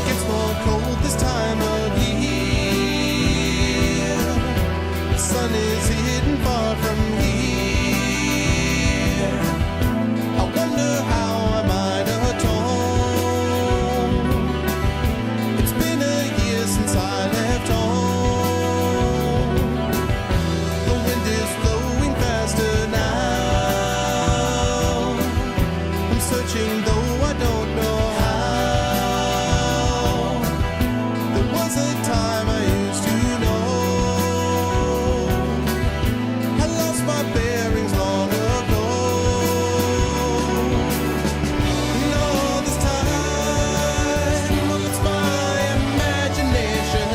Gets more cold this time of year. The sun is hidden far from here. I wonder how I might atone. It's been a year since I left home. The wind is blowing faster now. I'm searching though I don't know how. There was a time I used to know. I lost my bearings long ago. And all this time, well, it's my imagination,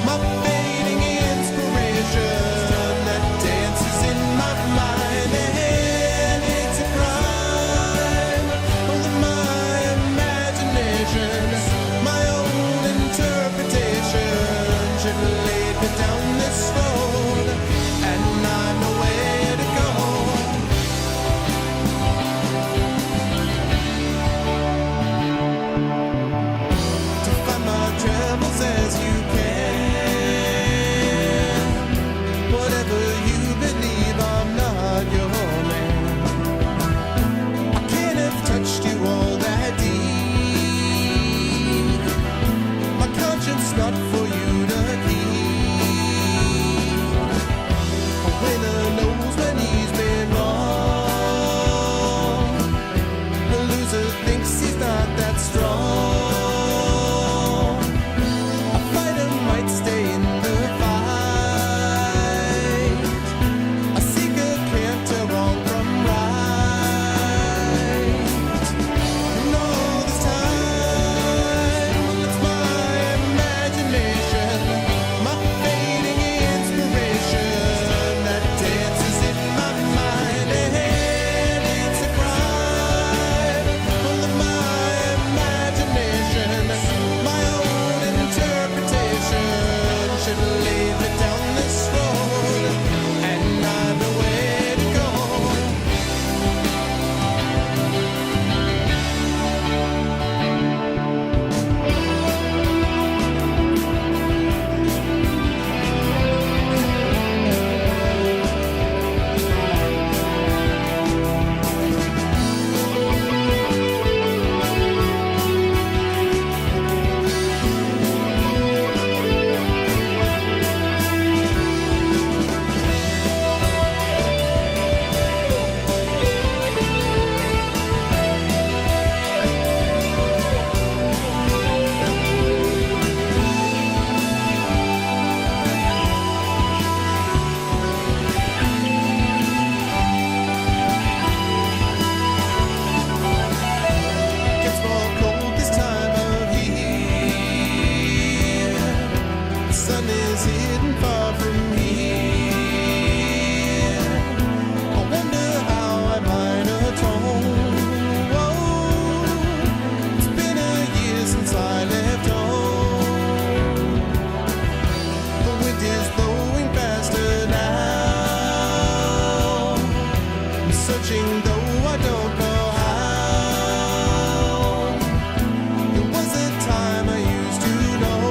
my fading inspiration that dances in my mind. And it's a crime. Well, in my imagination, my own interpretation should lead me down this road, and I know where to go. To find my travels as you can. Whatever you believe, I'm not your man. I can't have touched you all that deep. My conscience not for you to keep. A winner knows when he's been wrong. The loser thinks he's not that strong. A fighter might stay in the fight. A seeker can't tell wrong from right. And all this time, well, it's my imagination, my fading inspiration that dances in my mind. And it's a crime. Well, in my imagination, my own interpretation should lead me down this road, and I know where to go. Gets more cold this time of year. The sun is hidden far from here. I wonder how I might atone. Oh, it's been a year since I left home. The wind is blowing faster now. I'm searching though I don't know how. There was a time I used to know.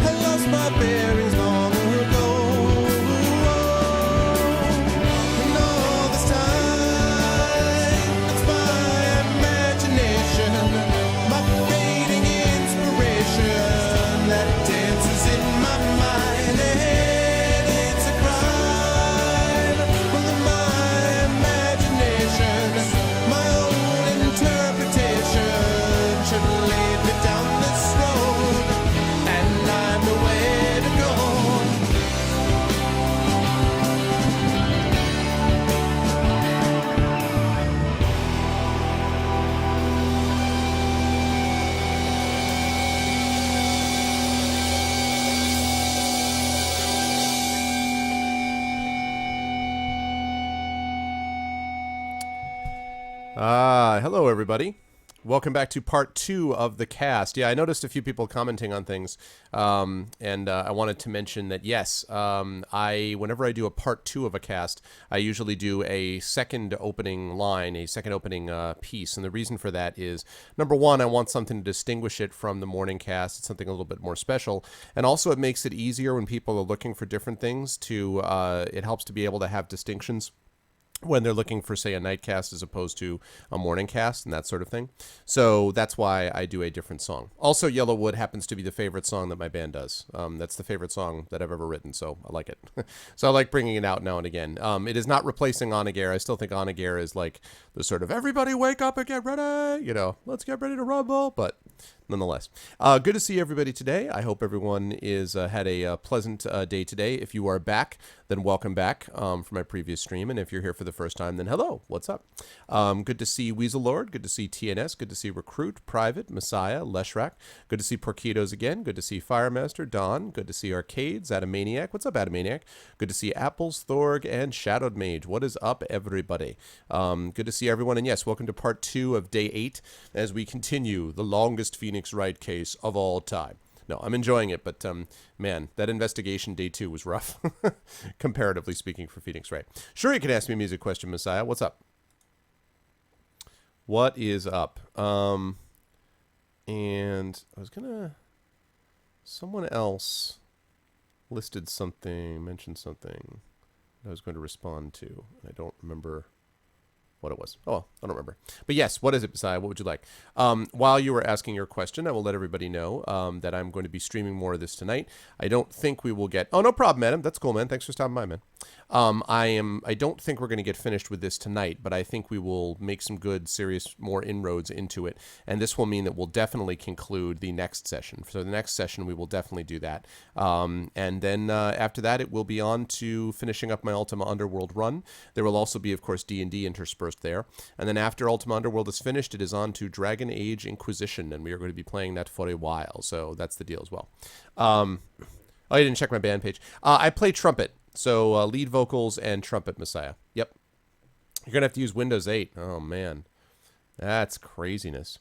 I lost my bearings long ago. And all this time, it's my imagination, my fading inspiration that dances in my mind. And it's a crime. Well, in my imagination, my own interpretation should lead me down this road, and I know where to go. Hello, everybody. Welcome back to part 2 of the cast. Yeah, I noticed a few people commenting on things, and I wanted to mention that yes, whenever I do a part 2 of a cast, I usually do a second opening line, a second opening piece, and the reason for that is number one, I want something to distinguish it from the morning cast. It's something a little bit more special, and also it makes it easier when people are looking for different things. It helps to be able to have distinctions when they're looking for, say, a night cast as opposed to a morning cast and that sort of thing. So that's why I do a different song. Also, Yellowwood happens to be the favorite song that my band does. That's the favorite song that I've ever written, so I like it. So I like bringing it out now and again. It is not replacing On Again. I still think On Again is like the sort of everybody wake up and get ready, let's get ready to rumble, but nonetheless. Good to see everybody today. I hope everyone is had a pleasant day today. If you are back, then welcome back for my previous stream. And if you're here for the first time, then hello. What's up? Good to see Weasel Lord. Good to see TNS. Good to see Recruit, Private, Messiah, Leshrak. Good to see Porquitos again. Good to see Firemaster, Don. Good to see Arcades, Adamaniac. What's up, Adamaniac? Good to see Apples, Thorg, and Shadowed Mage. What is up, everybody? Good to see everyone. And yes, welcome to part 2 of day 8 as we continue the longest Phoenix Wright case of all time. No, I'm enjoying it, but man, that investigation day 2 was rough, comparatively speaking, for Phoenix Wright. Sure, you can ask me a music question, Messiah. What's up? What is up? And I was gonna... Someone else listed something, mentioned something that I was going to respond to, and I don't remember what it was. Oh, I don't remember. But yes, what is it, Messiah? What would you like? While you were asking your question, I will let everybody know that I'm going to be streaming more of this tonight. I don't think we will get... Oh, no problem, Adam. That's cool, man. Thanks for stopping by, man. I don't think we're going to get finished with this tonight, but I think we will make some good, serious, more inroads into it. And this will mean that we'll definitely conclude the next session. So the next session, we will definitely do that. And then after that, it will be on to finishing up my Ultima Underworld run. There will also be, of course, D&D interspersed there. And then after Ultima Underworld is finished, it is on to Dragon Age Inquisition, and we are going to be playing that for a while. So that's the deal as well. Oh, you didn't check my band page. I play trumpet. So lead vocals and trumpet, Messiah. Yep. You're going to have to use Windows 8. Oh, man. That's craziness.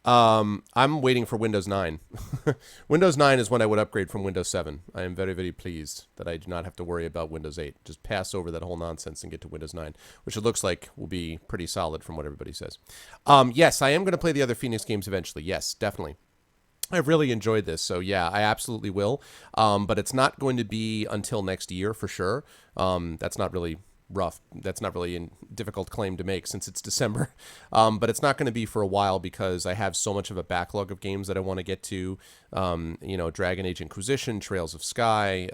I'm waiting for Windows 9. Windows 9 is when I would upgrade from Windows 7. I am very, very pleased that I do not have to worry about Windows 8. Just pass over that whole nonsense and get to Windows 9, which it looks like will be pretty solid from what everybody says. Yes, I am going to play the other Phoenix games eventually. Yes, definitely. I've really enjoyed this, so yeah, I absolutely will. But it's not going to be until next year for sure. That's not really rough. That's not really a difficult claim to make since it's December. But it's not going to be for a while because I have so much of a backlog of games that I want to get to. Dragon Age Inquisition, Trails of Sky,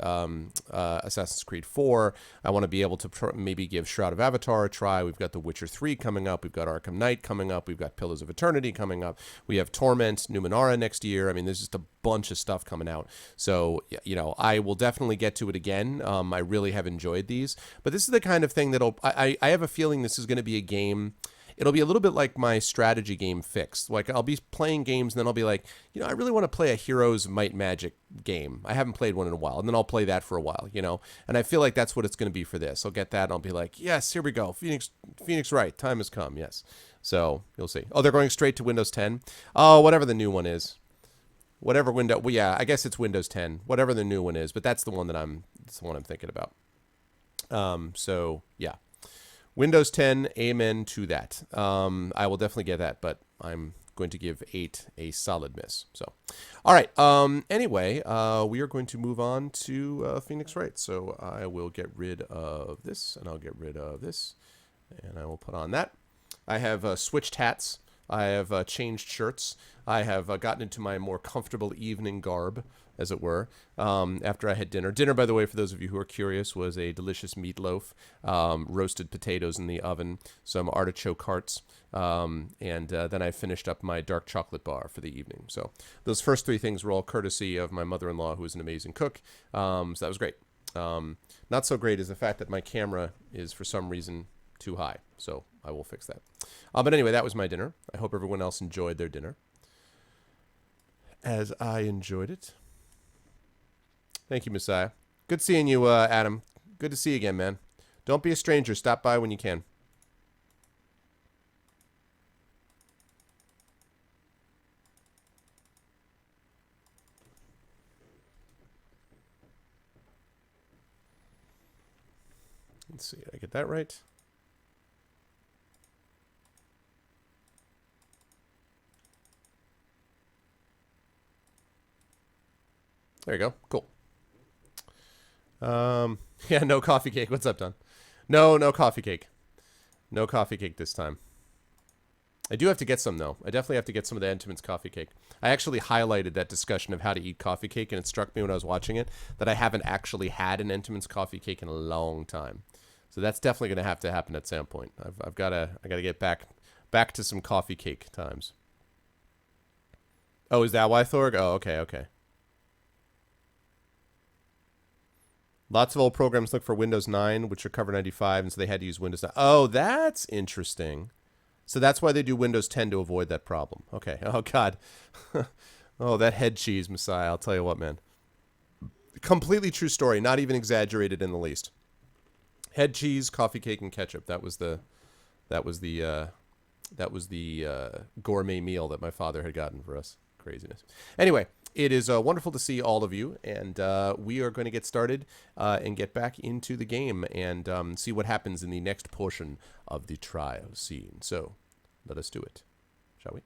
Assassin's Creed 4. I want to be able to maybe give Shroud of Avatar a try. We've got The Witcher 3 coming up. We've got Arkham Knight coming up. We've got Pillars of Eternity coming up. We have Torment, Numenera next year. I mean, there's just a bunch of stuff coming out. So, I will definitely get to it again. I really have enjoyed these. But this is the kind of thing that'll... I have a feeling this is going to be a game... It'll be a little bit like my strategy game Fixed. Like, I'll be playing games, and then I'll be like, I really want to play a Heroes Might Magic game. I haven't played one in a while, and then I'll play that for a while, And I feel like that's what it's going to be for this. I'll get that, and I'll be like, yes, here we go. Phoenix Wright, time has come, yes. So, you'll see. Oh, they're going straight to Windows 10? Oh, whatever the new one is. Whatever window... Well, yeah, I guess it's Windows 10. Whatever the new one is, but that's the one I'm thinking about. So, yeah. Windows 10, amen to that. I will definitely get that, but I'm going to give 8 a solid miss. So, all right. Anyway, we are going to move on to Phoenix Wright. So I will get rid of this, and I'll get rid of this, and I will put on that. I have switched hats. I have changed shirts. I have gotten into my more comfortable evening garb, as it were, after I had dinner. Dinner, by the way, for those of you who are curious, was a delicious meatloaf, roasted potatoes in the oven, some artichoke hearts, and then I finished up my dark chocolate bar for the evening. So those first 3 things were all courtesy of my mother-in-law, who is an amazing cook. So that was great. Not so great is the fact that my camera is, for some reason, too high. So I will fix that. But anyway, that was my dinner. I hope everyone else enjoyed their dinner, as I enjoyed it. Thank you, Messiah. Good seeing you, Adam. Good to see you again, man. Don't be a stranger. Stop by when you can. Let's see. Did I get that right? There you go. Cool. Yeah, no coffee cake. What's up, Don? No coffee cake. No coffee cake this time. I do have to get some, though. I definitely have to get some of the Entenmann's coffee cake. I actually highlighted that discussion of how to eat coffee cake, and it struck me when I was watching it that I haven't actually had an Entenmann's coffee cake in a long time. So that's definitely going to happen at some point. I gotta get back to some coffee cake times. Oh, is that why, Thorg? Oh, okay. Lots of old programs look for Windows 9, which are cover 95, and so they had to use Windows 9. Oh, that's interesting. So that's why they do Windows 10 to avoid that problem. Okay. Oh, God. Oh, that head cheese, Messiah. I'll tell you what, man. Completely true story. Not even exaggerated in the least. Head cheese, coffee cake, and ketchup. That was the gourmet meal that my father had gotten for us. Craziness. Anyway, it is wonderful to see all of you, and we are going to get started and get back into the game and see what happens in the next portion of the trial scene. So, let us do it, shall we?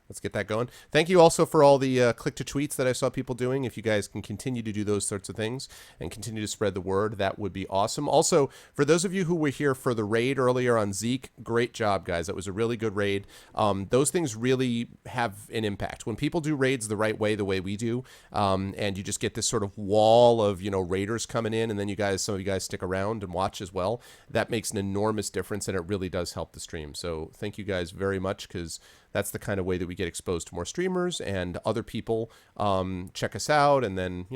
Let's get that going. Thank you also for all the click-to-tweets that I saw people doing. If you guys can continue to do those sorts of things and continue to spread the word, that would be awesome. Also, for those of you who were here for the raid earlier on Zeke, great job, guys. That was a really good raid. Those things really have an impact. When people do raids the right way, the way we do, and you just get this sort of wall of, raiders coming in, and then some of you guys stick around and watch as well, that makes an enormous difference, and it really does help the stream. So thank you guys very much, because that's the kind of way that we get exposed to more streamers and other people check us out, and then,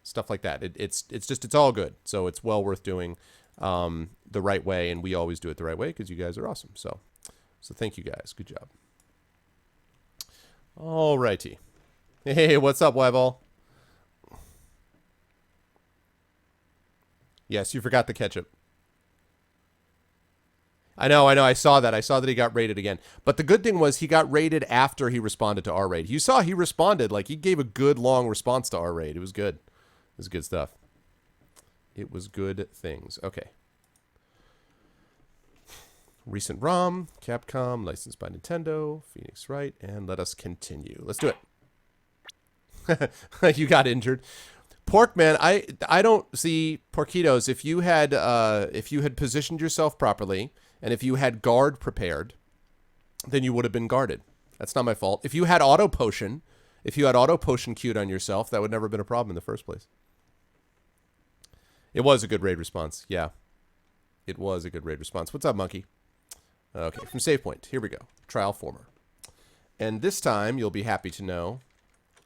stuff like that. It's all good. So it's well worth doing the right way, and we always do it the right way because you guys are awesome. So thank you guys. Good job. All righty. Hey, what's up, Wyvall? Yes, you forgot the ketchup. I know. I saw that. I saw that he got raided again. But the good thing was he got raided after he responded to our raid. You saw he responded. Like, he gave a good, long response to our raid. It was good. It was good stuff. It was good things. Okay. Recent ROM, Capcom, licensed by Nintendo, Phoenix Wright, and let us continue. Let's do it. You got injured. Pork, man, I don't see Porquitos. If you had positioned yourself properly, and if you had guard prepared, then you would have been guarded. That's not my fault. If you had auto potion queued on yourself, that would never have been a problem in the first place. It was a good raid response. Yeah. It was a good raid response. What's up, monkey? Okay, from save point. Here we go. Trial former. And this time, you'll be happy to know,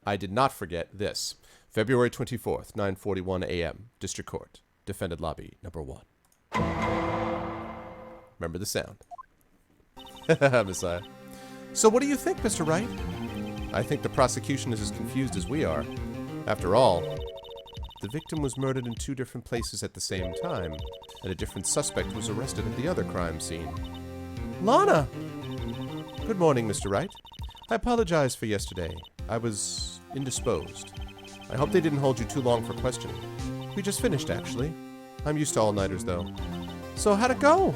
I did not forget this. February 24th, 9:41 a.m. District Court. Defendant Lobby, number 1. Remember the sound. Messiah. So what do you think, Mr. Wright? I think the prosecution is as confused as we are. After all, the victim was murdered in 2 different places at the same time, and a different suspect was arrested at the other crime scene. Lana! Good morning, Mr. Wright. I apologize for yesterday. I was indisposed. I hope they didn't hold you too long for questioning. We just finished, actually. I'm used to all-nighters, though. So how'd it go?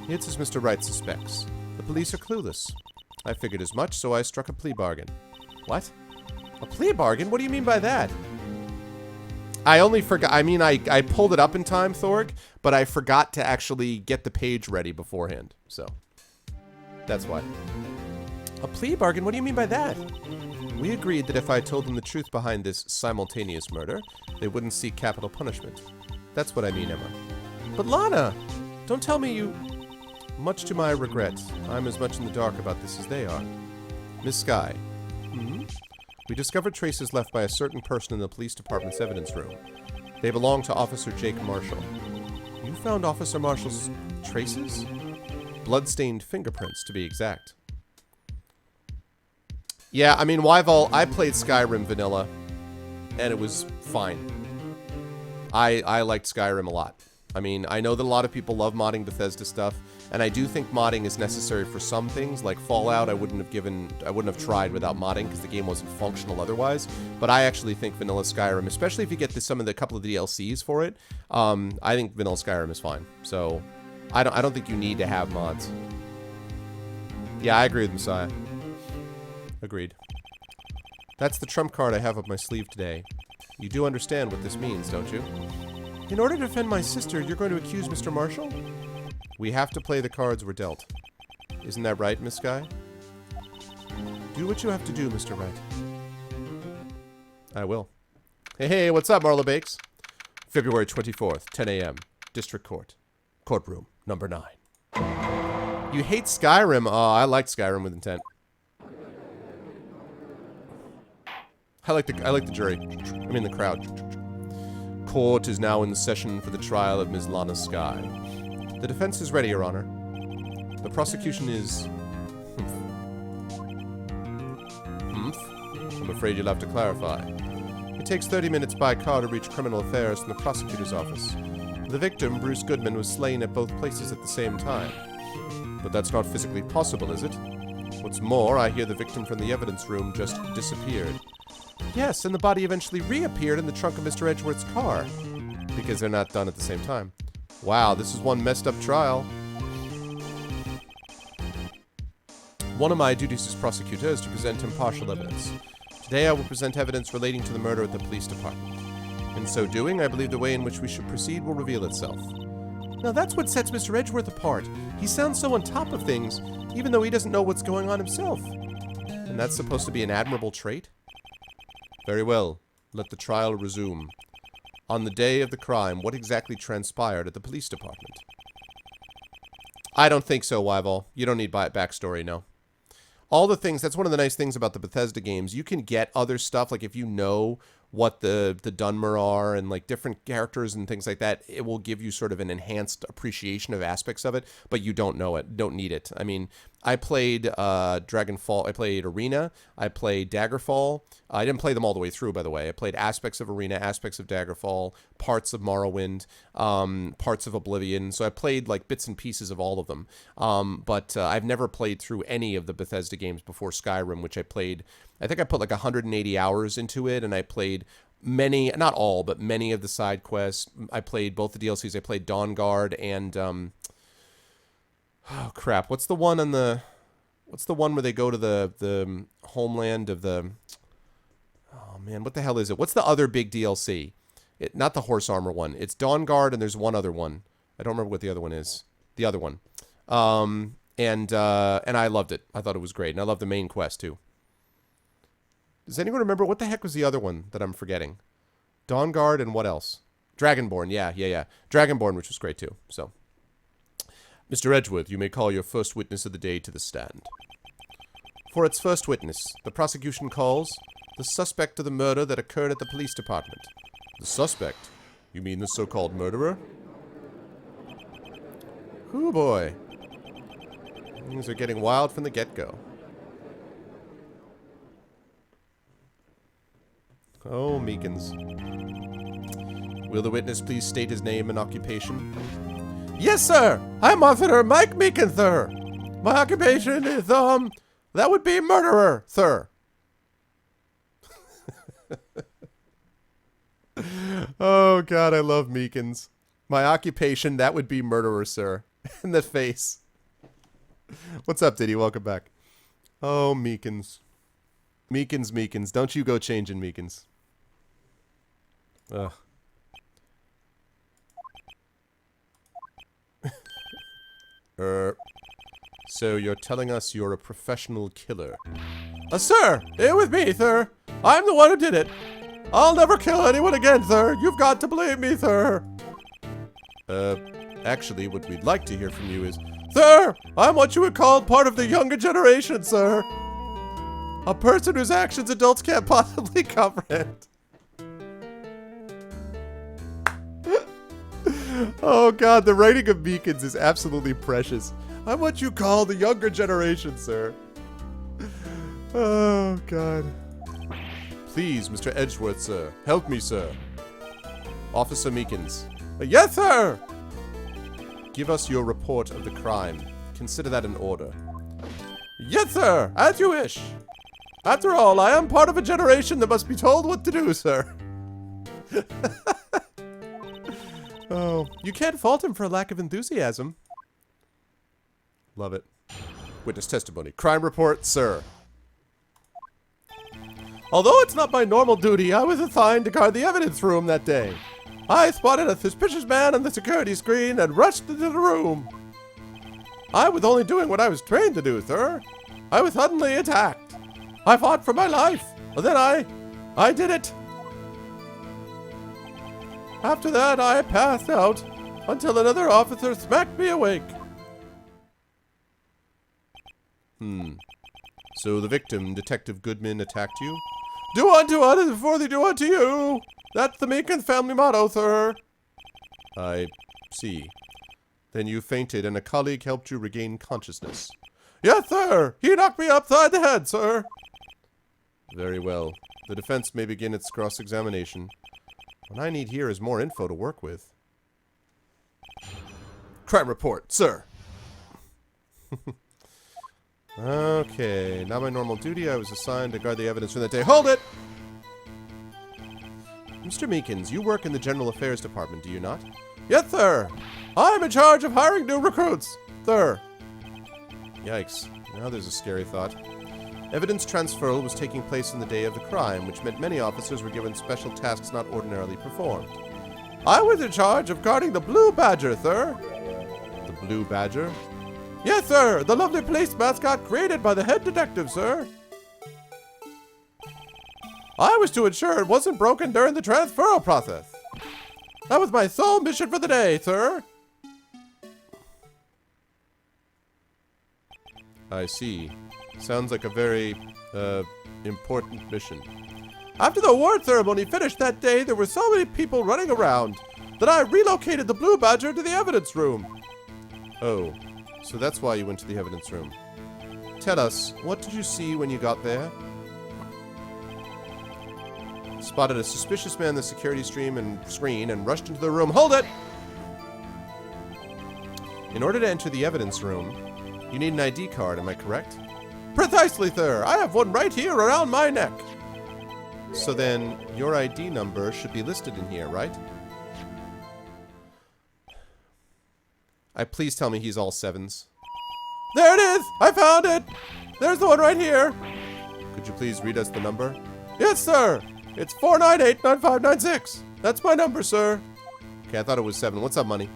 It's as Mr. Wright suspects. The police are clueless. I figured as much, so I struck a plea bargain. What? A plea bargain? What do you mean by that? I only forgot. I mean, I pulled it up in time, Thorg, but I forgot to actually get the page ready beforehand. So, that's why. A plea bargain? What do you mean by that? We agreed that if I told them the truth behind this simultaneous murder, they wouldn't seek capital punishment. That's what I mean, Emma. But Lana, don't tell me you... Much to my regret, I'm as much in the dark about this as they are. Miss Skye. We discovered traces left by a certain person in the police department's evidence room. They belong to Officer Jake Marshall. You found Officer Marshall's traces? Blood-stained fingerprints, to be exact. Yeah, I mean, Wyval, I played Skyrim vanilla, and it was fine. I liked Skyrim a lot. I mean, I know that a lot of people love modding Bethesda stuff, and I do think modding is necessary for some things, like Fallout. I wouldn't have tried without modding because the game wasn't functional otherwise. But I actually think vanilla Skyrim, especially if you get a couple of the DLCs for it, I think vanilla Skyrim is fine. So I don't think you need to have mods. Yeah, I agree with Messiah. Agreed. That's the trump card I have up my sleeve today. You do understand what this means, don't you? In order to defend my sister, you're going to accuse Mr. Marshall? We have to play the cards we're dealt. Isn't that right, Miss Sky? Do what you have to do, Mr. Wright. I will. Hey, what's up, Marla Bakes? February 24th, 10 a.m. District Court. Courtroom number 9. You hate Skyrim? Oh, I liked Skyrim with intent. I like the jury. I mean the crowd. Court is now in session for the trial of Ms. Lana Sky. The defense is ready, Your Honor. The prosecution is... I'm afraid you'll have to clarify. It takes 30 minutes by car to reach criminal affairs from the prosecutor's office. The victim, Bruce Goodman, was slain at both places at the same time. But that's not physically possible, is it? What's more, I hear the victim from the evidence room just disappeared. Yes, and the body eventually reappeared in the trunk of Mr. Edgeworth's car. Because they're not done at the same time. Wow, this is one messed up trial. One of my duties as prosecutor is to present impartial evidence. Today I will present evidence relating to the murder at the police department. In so doing, I believe the way in which we should proceed will reveal itself. Now that's what sets Mr. Edgeworth apart. He sounds so on top of things, even though he doesn't know what's going on himself. And that's supposed to be an admirable trait? Very well. Let the trial resume. On the day of the crime, what exactly transpired at the police department? I don't think so, Wyval. You don't need backstory, no. All the things, that's one of the nice things about the Bethesda games. You can get other stuff, like if you know what the Dunmer are and like different characters and things like that, it will give you sort of an enhanced appreciation of aspects of it, but you don't know it, don't need it. I mean, I played Dragonfall, I played Arena, I played Daggerfall. I didn't play them all the way through, by the way. I played aspects of Arena, aspects of Daggerfall, parts of Morrowind, parts of Oblivion. So I played like bits and pieces of all of them. But I've never played through any of the Bethesda games before Skyrim, which I played. I think I put like 180 hours into it, and I played many, not all, but many of the side quests. I played both the DLCs. I played Dawn Guard and oh crap, what's the one where they go to the homeland of the, oh man, what the hell is it? What's the other big DLC? Not the horse armor one. It's Dawn Guard, and there's one other one. I don't remember what the other one is. The other one. And I loved it. I thought it was great, and I love the main quest too. Does anyone remember what the heck was the other one that I'm forgetting? Dawn Guard and what else? Dragonborn, yeah. Dragonborn, which was great too. So, Mr. Edgeworth, you may call your first witness of the day to the stand. For its first witness, the prosecution calls the suspect of the murder that occurred at the police department. The suspect? You mean the so-called murderer? Hoo boy. Things are getting wild from the get-go. Oh, Meekins. Will the witness please state his name and occupation? Yes, sir! I'm Officer Mike Meekins, sir! My occupation is, that would be murderer, sir! Oh, God, I love Meekins. My occupation, that would be murderer, sir. In the face. What's up, Diddy? Welcome back. Oh, Meekins. Meekins. Don't you go changing Meekins. Ugh. So you're telling us you're a professional killer? Sir, here with me, sir. I'm the one who did it. I'll never kill anyone again, sir. You've got to believe me, sir. Actually, what we'd like to hear from you is, sir, I'm what you would call part of the younger generation, sir. A person whose actions adults can't possibly comprehend. Oh God, the writing of Meekins is absolutely precious. I'm what you call the younger generation, sir. Oh God. Please, Mr. Edgeworth, sir. Help me, sir. Officer Meekins. Yes, sir! Give us your report of the crime. Consider that an order. Yes, sir! As you wish! After all, I am part of a generation that must be told what to do, sir. Oh, you can't fault him for a lack of enthusiasm. Love it. Witness testimony. Crime report, sir. Although it's not my normal duty, I was assigned to guard the evidence room that day. I spotted a suspicious man on the security screen and rushed into the room. I was only doing what I was trained to do, sir. I was suddenly attacked. I fought for my life. And then I did it. After that, I passed out until another officer smacked me awake. So the victim, Detective Goodman, attacked you? Do unto others before they do unto you. That's the Meekins family motto, sir. I see. Then you fainted and a colleague helped you regain consciousness. Yes, sir. He knocked me upside the head, sir. Very well. The defense may begin its cross-examination. What I need here is more info to work with. Crime report, sir. Okay, not my normal duty. I was assigned to guard the evidence from that day. Hold it! Mr. Meekins, you work in the General Affairs Department, do you not? Yes, sir. I'm in charge of hiring new recruits, sir. Yikes. Now there's a scary thought. Evidence transferal was taking place in the day of the crime, which meant many officers were given special tasks not ordinarily performed. I was in charge of guarding the Blue Badger, sir. The Blue Badger? Yes, sir. The lovely police mascot created by the head detective, sir. I was to ensure it wasn't broken during the transferal process. That was my sole mission for the day, sir. I see. Sounds like a very, important mission. After the award ceremony finished that day, there were so many people running around that I relocated the Blue Badger to the evidence room. Oh, so that's why you went to the evidence room. Tell us, what did you see when you got there? Spotted a suspicious man in the security screen and rushed into the room. Hold it! In order to enter the evidence room, you need an ID card, am I correct? Precisely, sir. I have one right here around my neck. So then, your ID number should be listed in here, right? Please tell me he's all sevens. There it is! I found it! There's the one right here. Could you please read us the number? Yes, sir. It's 498-9596. That's my number, sir. Okay, I thought it was 7. What's up, money?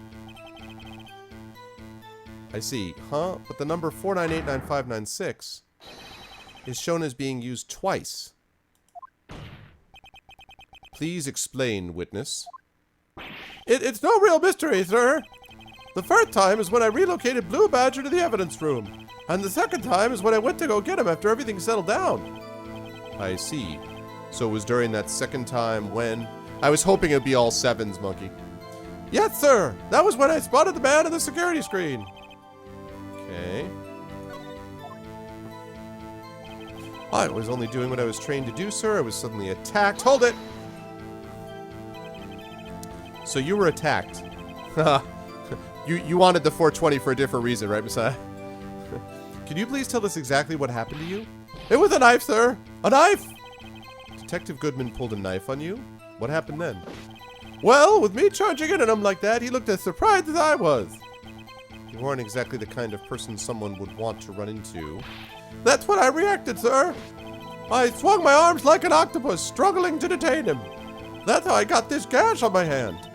I see. Huh? But the number 498-9596 is shown as being used twice. Please explain, witness. It's no real mystery, sir. The first time is when I relocated Blue Badger to the evidence room. And the second time is when I went to go get him after everything settled down. I see. So it was during that second time when... I was hoping it'd be all sevens, monkey. Yes, sir. That was when I spotted the man on the security screen. Okay. I was only doing what I was trained to do, sir. I was suddenly attacked. Hold it! So you were attacked. You wanted the 420 for a different reason, right, Messiah? Can you please tell us exactly what happened to you? It was a knife, sir! A knife! Detective Goodman pulled a knife on you? What happened then? Well, with me charging in on him like that, he looked as surprised as I was. You weren't exactly the kind of person someone would want to run into. That's when I reacted, sir. I swung my arms like an octopus, struggling to detain him. That's how I got this gash on my hand.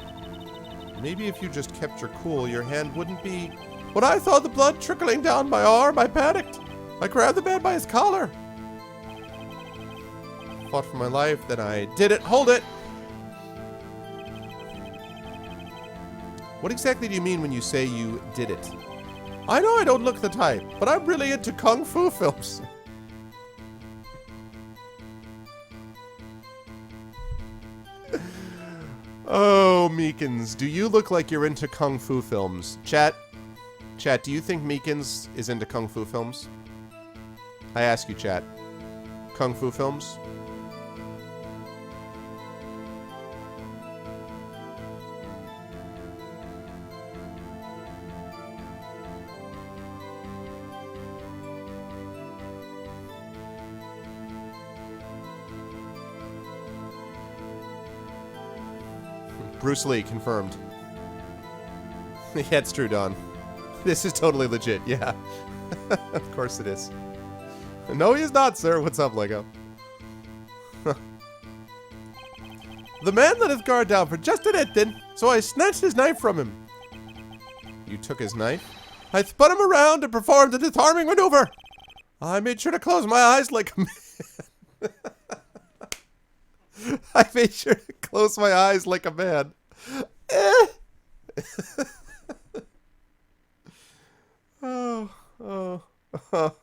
Maybe if you just kept your cool, your hand wouldn't be... When I saw the blood trickling down my arm, I panicked. I grabbed the man by his collar. Fought for my life, then I did it. Hold it! What exactly do you mean when you say you did it? I know I don't look the type, but I'm really into kung fu films. Oh, Meekins, do you look like you're into kung fu films? Chat, do you think Meekins is into kung fu films? I ask you, chat. Kung fu films? Bruce Lee, confirmed. Yeah, it's true, Don. This is totally legit, yeah. Of course it is. No, he is not, sir. What's up, Lego? The man let his guard down for just an instant, so I snatched his knife from him. You took his knife? I spun him around and performed a disarming maneuver. I made sure to close my eyes like a man. I made sure to close my eyes like a man. Oh, oh, oh.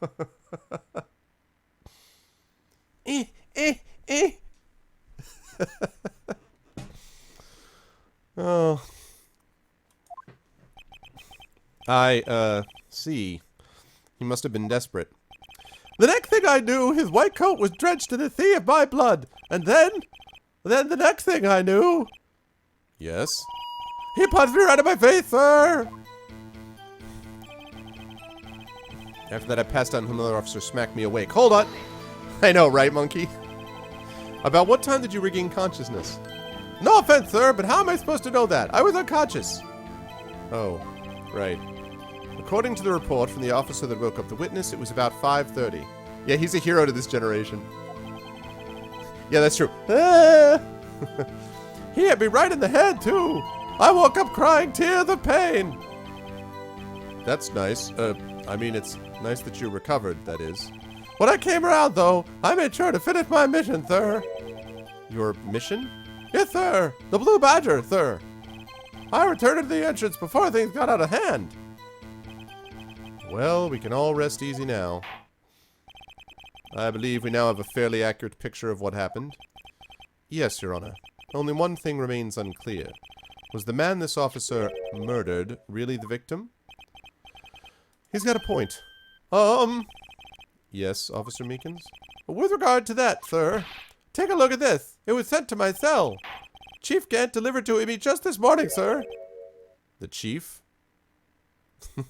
Oh. I see. He must have been desperate. The next thing I knew, his white coat was drenched in a sea of my blood. And then the next thing I knew... Yes? He punched me right in my face, sir! After that, I passed out and another officer smacked me awake. Hold on! I know, right, monkey? About what time did you regain consciousness? No offense, sir, but how am I supposed to know that? I was unconscious. Oh, right. According to the report from the officer that woke up the witness, it was about 5:30. Yeah, he's a hero to this generation. Yeah, that's true. He hit me right in the head, too. I woke up crying tears of pain. That's nice. I mean, it's nice that you recovered, that is. When I came around, though, I made sure to finish my mission, sir. Your mission? Yes, sir. The Blue Badger, sir. I returned to the entrance before things got out of hand. Well, we can all rest easy now. I believe we now have a fairly accurate picture of what happened. Yes, Your Honor. Only one thing remains unclear. Was the man this officer murdered really the victim? He's got a point. Yes, Officer Meekins? With regard to that, sir, take a look at this. It was sent to my cell. Chief Gant delivered to me just this morning, sir. The chief?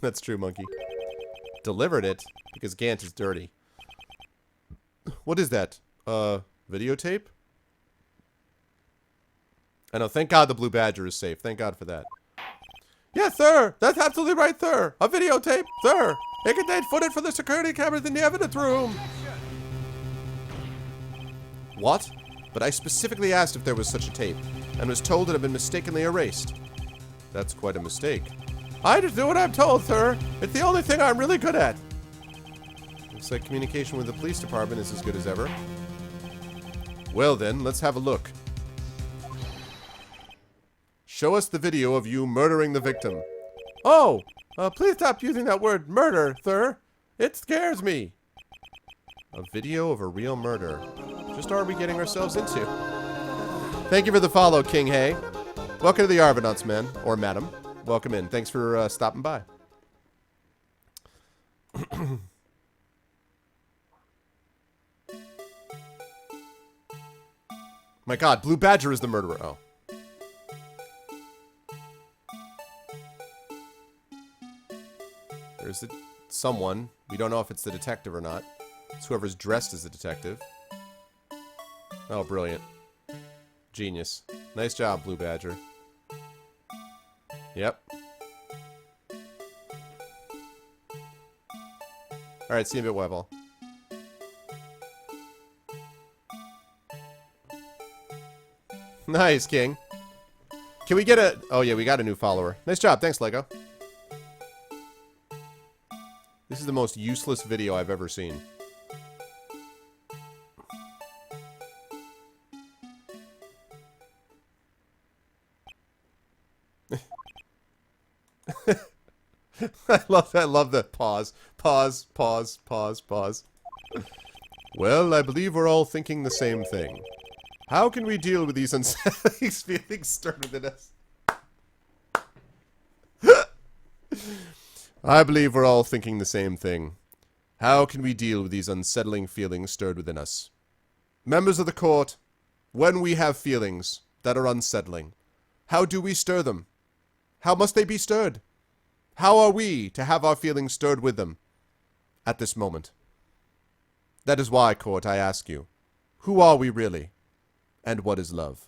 That's true, monkey. Delivered it because Gant is dirty. What is that? Videotape? I know, thank God the Blue Badger is safe. Thank God for that. Yes, sir. That's absolutely right, sir. A videotape, sir. It contained footage from the security cameras in the evidence room. What? But I specifically asked if there was such a tape, and was told it had been mistakenly erased. That's quite a mistake. I just do what I'm told, sir. It's the only thing I'm really good at. Looks like communication with the police department is as good as ever. Well then, let's have a look. Show us the video of you murdering the victim. Oh, please stop using that word murder, sir. It scares me. A video of a real murder. Just what are we getting ourselves into? Thank you for the follow, King Hay. Welcome to the Argonauts, man. Or madam. Welcome in. Thanks for stopping by. My God, Blue Badger is the murderer. Oh. There's someone. We don't know if it's the detective or not. It's whoever's dressed as the detective. Oh, brilliant. Genius. Nice job, Blue Badger. Yep. Alright, see you in a bit, Webball. Nice, King. Can we get a... Oh, yeah, we got a new follower. Nice job. Thanks, Lego. This is the most useless video I've ever seen. I love the pause. Pause, pause, pause, pause. Well, I believe we're all thinking the same thing. How can we deal with these unsettling feelings stirred within us? I believe we're all thinking the same thing. How can we deal with these unsettling feelings stirred within us? Members of the court, when we have feelings that are unsettling, how do we stir them? How must they be stirred? How are we to have our feelings stirred with them at this moment? That is why, court, I ask you, who are we really? And what is love?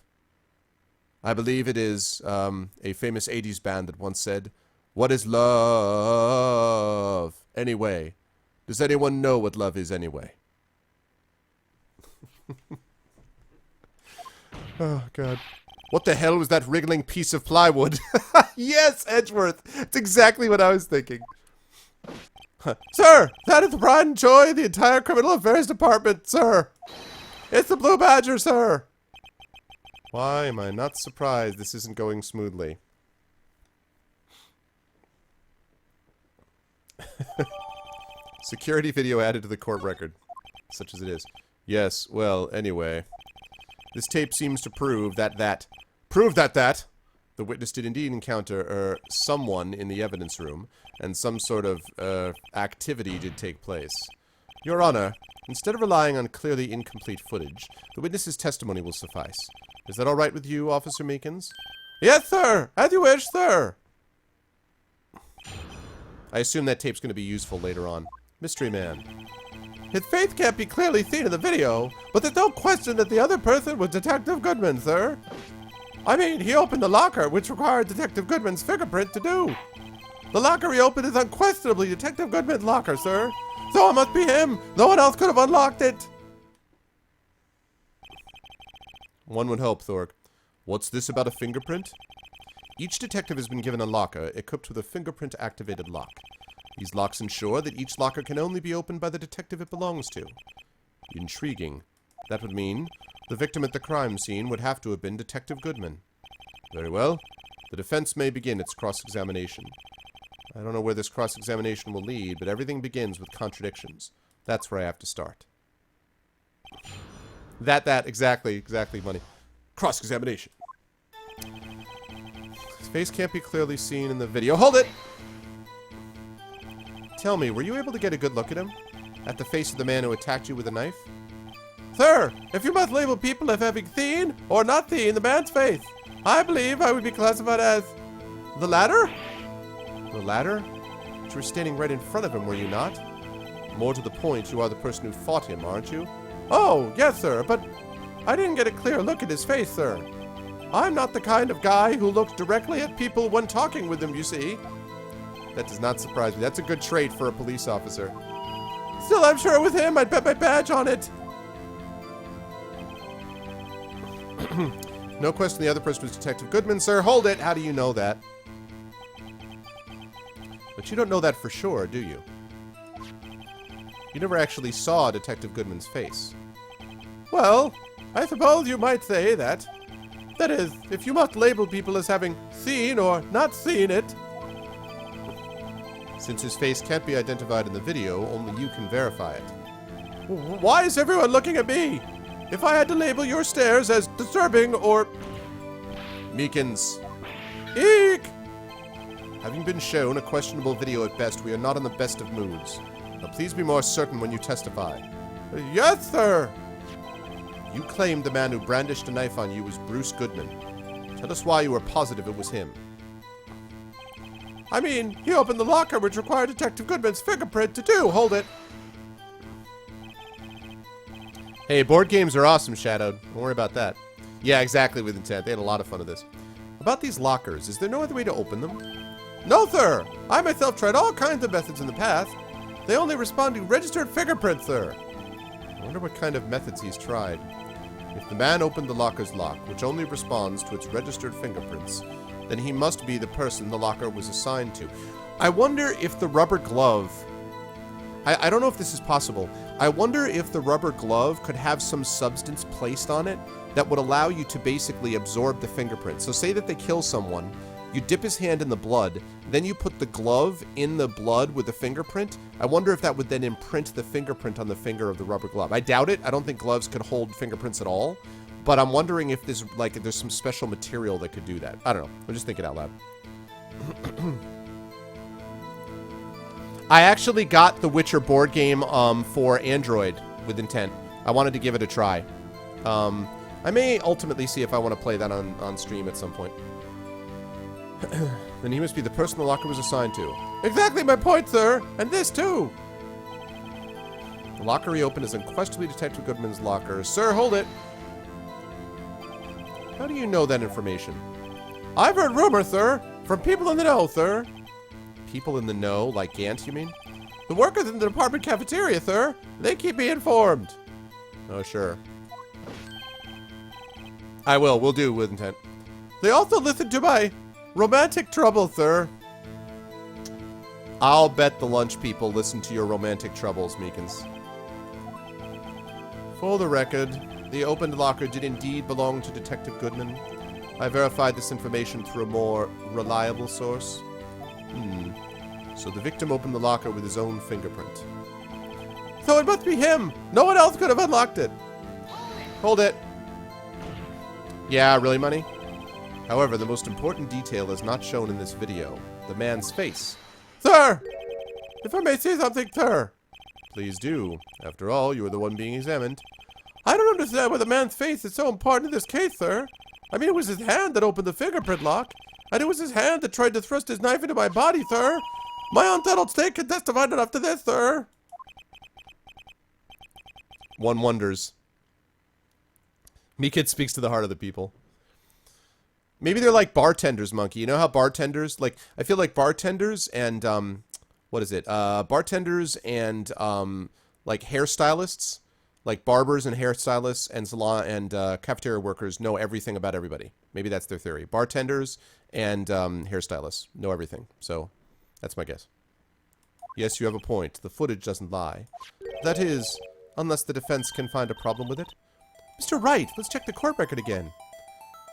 I believe it is a famous 80s band that once said, "What is love anyway? Does anyone know what love is anyway?" Oh, God. What the hell was that wriggling piece of plywood? Yes, Edgeworth. It's exactly what I was thinking. Sir, that is the pride and joy of the entire criminal affairs department, sir. It's the Blue Badger, sir. Why am I not surprised this isn't going smoothly? Security video added to the court record, such as it is. Yes, well, anyway. This tape seems to prove that the witness did indeed encounter someone in the evidence room, and some sort of activity did take place. Your Honor, instead of relying on clearly incomplete footage, the witness's testimony will suffice. Is that all right with you, Officer Meekins? Yes, sir! As you wish, sir! I assume that tape's going to be useful later on. Mystery Man. His face can't be clearly seen in the video, but there's no question that the other person was Detective Goodman, sir. I mean, he opened the locker, which required Detective Goodman's fingerprint to do. The locker he opened is unquestionably Detective Goodman's locker, sir. So it must be him. No one else could have unlocked it. One would hope, Thorg. What's this about a fingerprint? Each detective has been given a locker equipped with a fingerprint-activated lock. These locks ensure that each locker can only be opened by the detective it belongs to. Intriguing. That would mean the victim at the crime scene would have to have been Detective Goodman. Very well. The defense may begin its cross-examination. I don't know where this cross-examination will lead, but everything begins with contradictions. That's where I have to start. Exactly, money. Cross-examination. His face can't be clearly seen in the video. Hold it! Tell me, were you able to get a good look at him? At the face of the man who attacked you with a knife? Sir, if you must label people as having seen or not seen the man's face, I believe I would be classified as the latter? The latter? But you were standing right in front of him, were you not? More to the point, you are the person who fought him, aren't you? Oh, yes, sir, but I didn't get a clear look at his face, sir. I'm not the kind of guy who looks directly at people when talking with them, you see. That does not surprise me. That's a good trait for a police officer. Still, I'm sure it was him. I'd bet my badge on it. No question the other person was Detective Goodman, sir. Hold it. How do you know that? But you don't know that for sure, do you? You never actually saw Detective Goodman's face. Well, I suppose you might say that. That is, if you must label people as having seen or not seen it. Since his face can't be identified in the video, only you can verify it. Why is everyone looking at me? If I had to label your stares as disturbing or... Meekins. Eek! Having been shown a questionable video at best, we are not in the best of moods. Now please be more certain when you testify. Yes, sir! You claimed the man who brandished a knife on you was Bruce Goodman. Tell us why you were positive it was him. I mean, he opened the locker which required Detective Goodman's fingerprint to do. Hold it. Hey, board games are awesome, Shadowed. Don't worry about that. Yeah, exactly, with intent. They had a lot of fun with this. About these lockers, is there no other way to open them? No, sir! I myself tried all kinds of methods in the past. They only respond to registered fingerprints, sir. I wonder what kind of methods he's tried. If the man opened the locker's lock, which only responds to its registered fingerprints, then he must be the person the locker was assigned to. I wonder if the rubber glove... I don't know if this is possible. I wonder if the rubber glove could have some substance placed on it that would allow you to basically absorb the fingerprint. So say that they kill someone, you dip his hand in the blood, then you put the glove in the blood with the fingerprint. I wonder if that would then imprint the fingerprint on the finger of the rubber glove. I doubt it. I don't think gloves could hold fingerprints at all. But I'm wondering if there's some special material that could do that. I don't know. I'm just thinking out loud. I actually got the Witcher board game for Android with intent. I wanted to give it a try. I may ultimately see if I want to play that on stream at some point. Then he must be the person the locker was assigned to. Exactly my point, sir! And this, too! The locker he opened is unquestionably Detective Goodman's locker. Sir, hold it! How do you know that information? I've heard rumors, sir, from people in the know, sir. People in the know? Like Gant, you mean? The workers in the department cafeteria, sir. They keep me informed. Oh, sure. I will. Will do with intent. They also listen to my romantic troubles, sir. I'll bet the lunch people listen to your romantic troubles, Meekins. For the record, the opened locker did indeed belong to Detective Goodman. I verified this information through a more reliable source. So the victim opened the locker with his own fingerprint. So it must be him! No one else could have unlocked it! Hold it. Yeah, really, Money? However, the most important detail is not shown in this video. The man's face. Sir! If I may say something, sir! Please do. After all, you are the one being examined. I don't understand why the man's face is so important in this case, sir. I mean, it was his hand that opened the fingerprint lock. And it was his hand that tried to thrust his knife into my body, sir. My unsettled state can testify enough to this, sir. One wonders. Meekid speaks to the heart of the people. Maybe they're like bartenders, Monkey. You know how bartenders, like, I feel like bartenders and, what is it? Bartenders and, like, hairstylists, like barbers and hairstylists and salon and cafeteria workers know everything about everybody. Maybe that's their theory. Bartenders and hairstylists know everything. So, that's my guess. Yes, you have a point. The footage doesn't lie. That is, unless the defense can find a problem with it. Mr. Wright, let's check the court record again.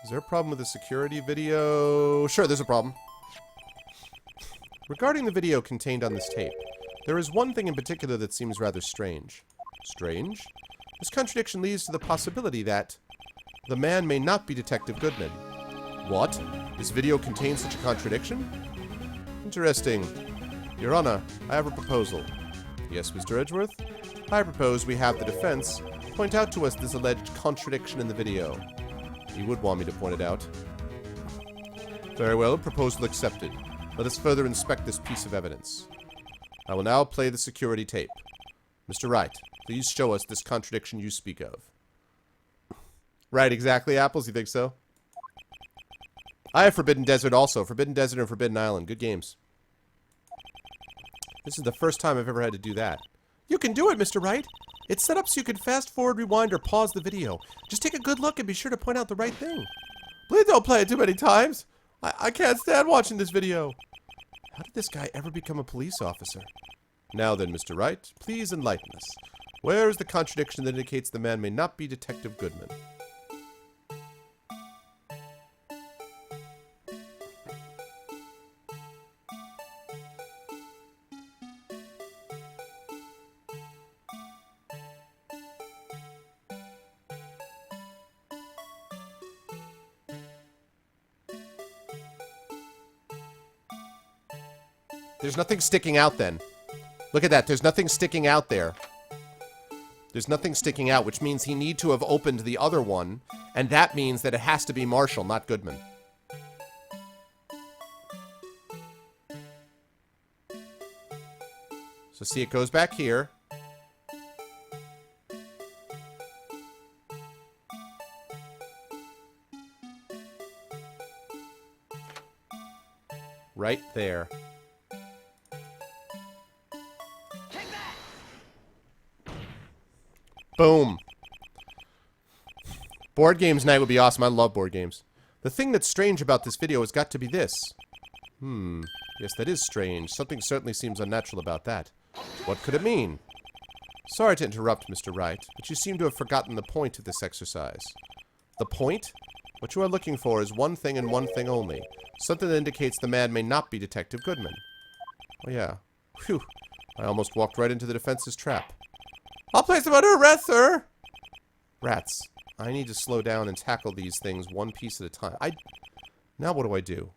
Is there a problem with the security video? Sure, there's a problem. Regarding the video contained on this tape, there is one thing in particular that seems rather strange. Strange? This contradiction leads to the possibility that the man may not be Detective Goodman. What? This video contains such a contradiction? Interesting. Your Honor, I have a proposal. Yes, Mr. Edgeworth? I propose we have the defense point out to us this alleged contradiction in the video. You would want me to point it out. Very well, proposal accepted. Let us further inspect this piece of evidence. I will now play the security tape. Mr. Wright, please show us this contradiction you speak of. Right, exactly, Apples? You think so? I have Forbidden Desert also. Forbidden Desert and Forbidden Island. Good games. This is the first time I've ever had to do that. You can do it, Mr. Wright. It's set up so you can fast forward, rewind, or pause the video. Just take a good look and be sure to point out the right thing. Please don't play it too many times. I can't stand watching this video. How did this guy ever become a police officer? Now then, Mr. Wright, please enlighten us. Where is the contradiction that indicates the man may not be Detective Goodman? There's nothing sticking out then. Look at that. There's nothing sticking out there. There's nothing sticking out, which means he need to have opened the other one, and that means that it has to be Marshall, not Goodman. So see, it goes back here. Right there. Boom. Board games night would be awesome. I love board games. The thing that's strange about this video has got to be this. Yes, that is strange. Something certainly seems unnatural about that. What could it mean? Sorry to interrupt, Mr. Wright, but you seem to have forgotten the point of this exercise. The point? What you are looking for is one thing and one thing only. Something that indicates the man may not be Detective Goodman. Oh yeah. Phew. I almost walked right into the defense's trap. I'll place him under arrest, sir! Rats. I need to slow down and tackle these things one piece at a time. Now what do I do?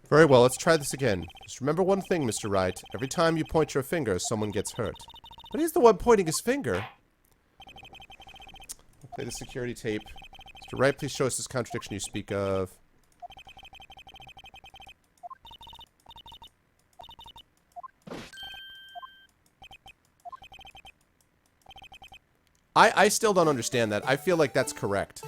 Very well, let's try this again. Just remember one thing, Mr. Wright. Every time you point your finger, someone gets hurt. But he's the one pointing his finger. I'll play the security tape. Mr. Wright, please show us this contradiction you speak of. I still don't understand that. I feel like that's correct.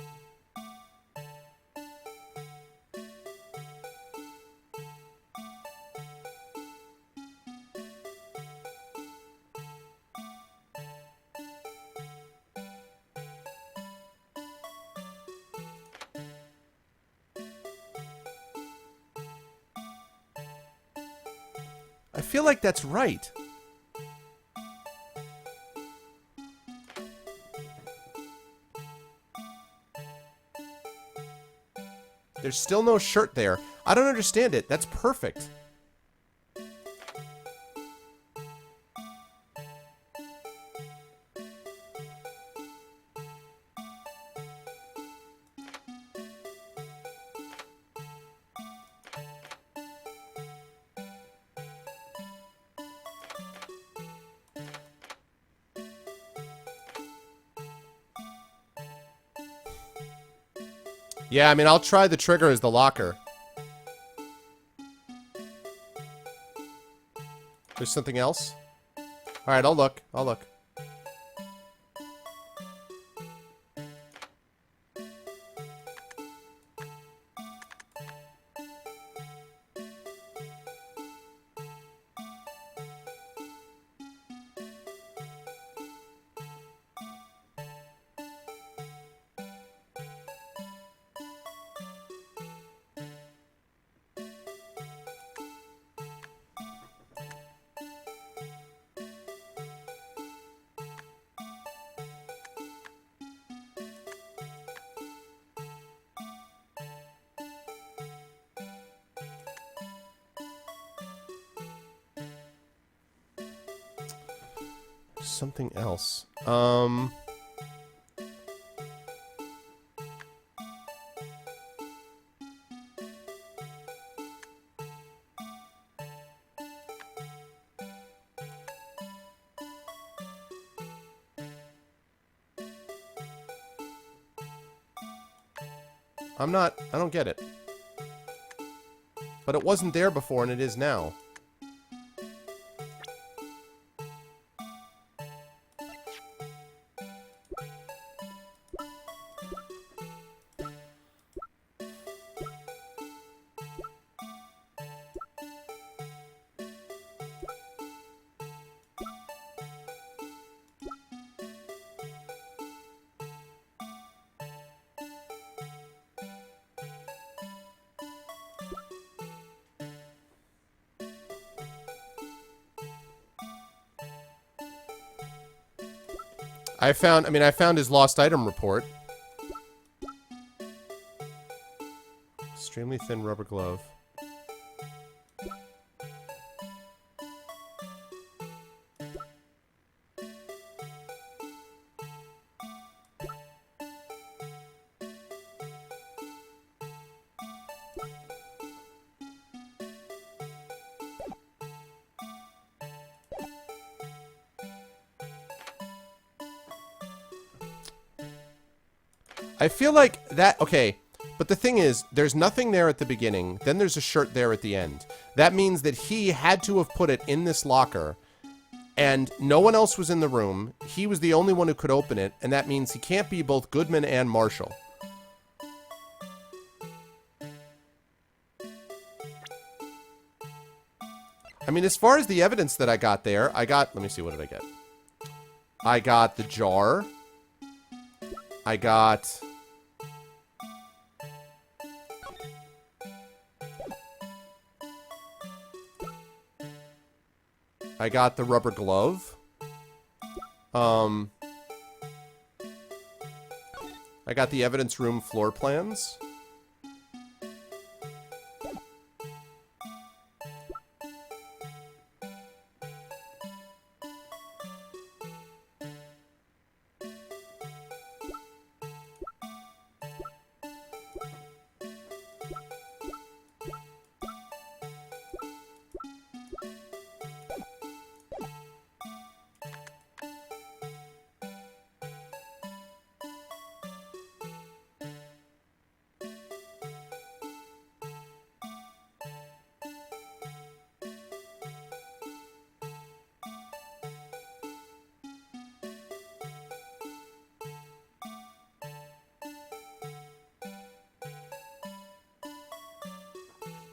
I feel like that's right. There's still no shirt there. I don't understand it. That's perfect. Yeah, I mean, I'll try the trigger as the locker. There's something else? Alright, I'll look. I'll look. Something else. I don't get it. But it wasn't there before and it is now. I found his lost item report. Extremely thin rubber glove. I feel like that, okay, but the thing is, there's nothing there at the beginning, then there's a shirt there at the end. That means that he had to have put it in this locker, and no one else was in the room. He was the only one who could open it, and that means he can't be both Goodman and Marshall. I mean, as far as the evidence that I got there, let me see, what did I get? I got the jar. I got the rubber glove. I got the evidence room floor plans.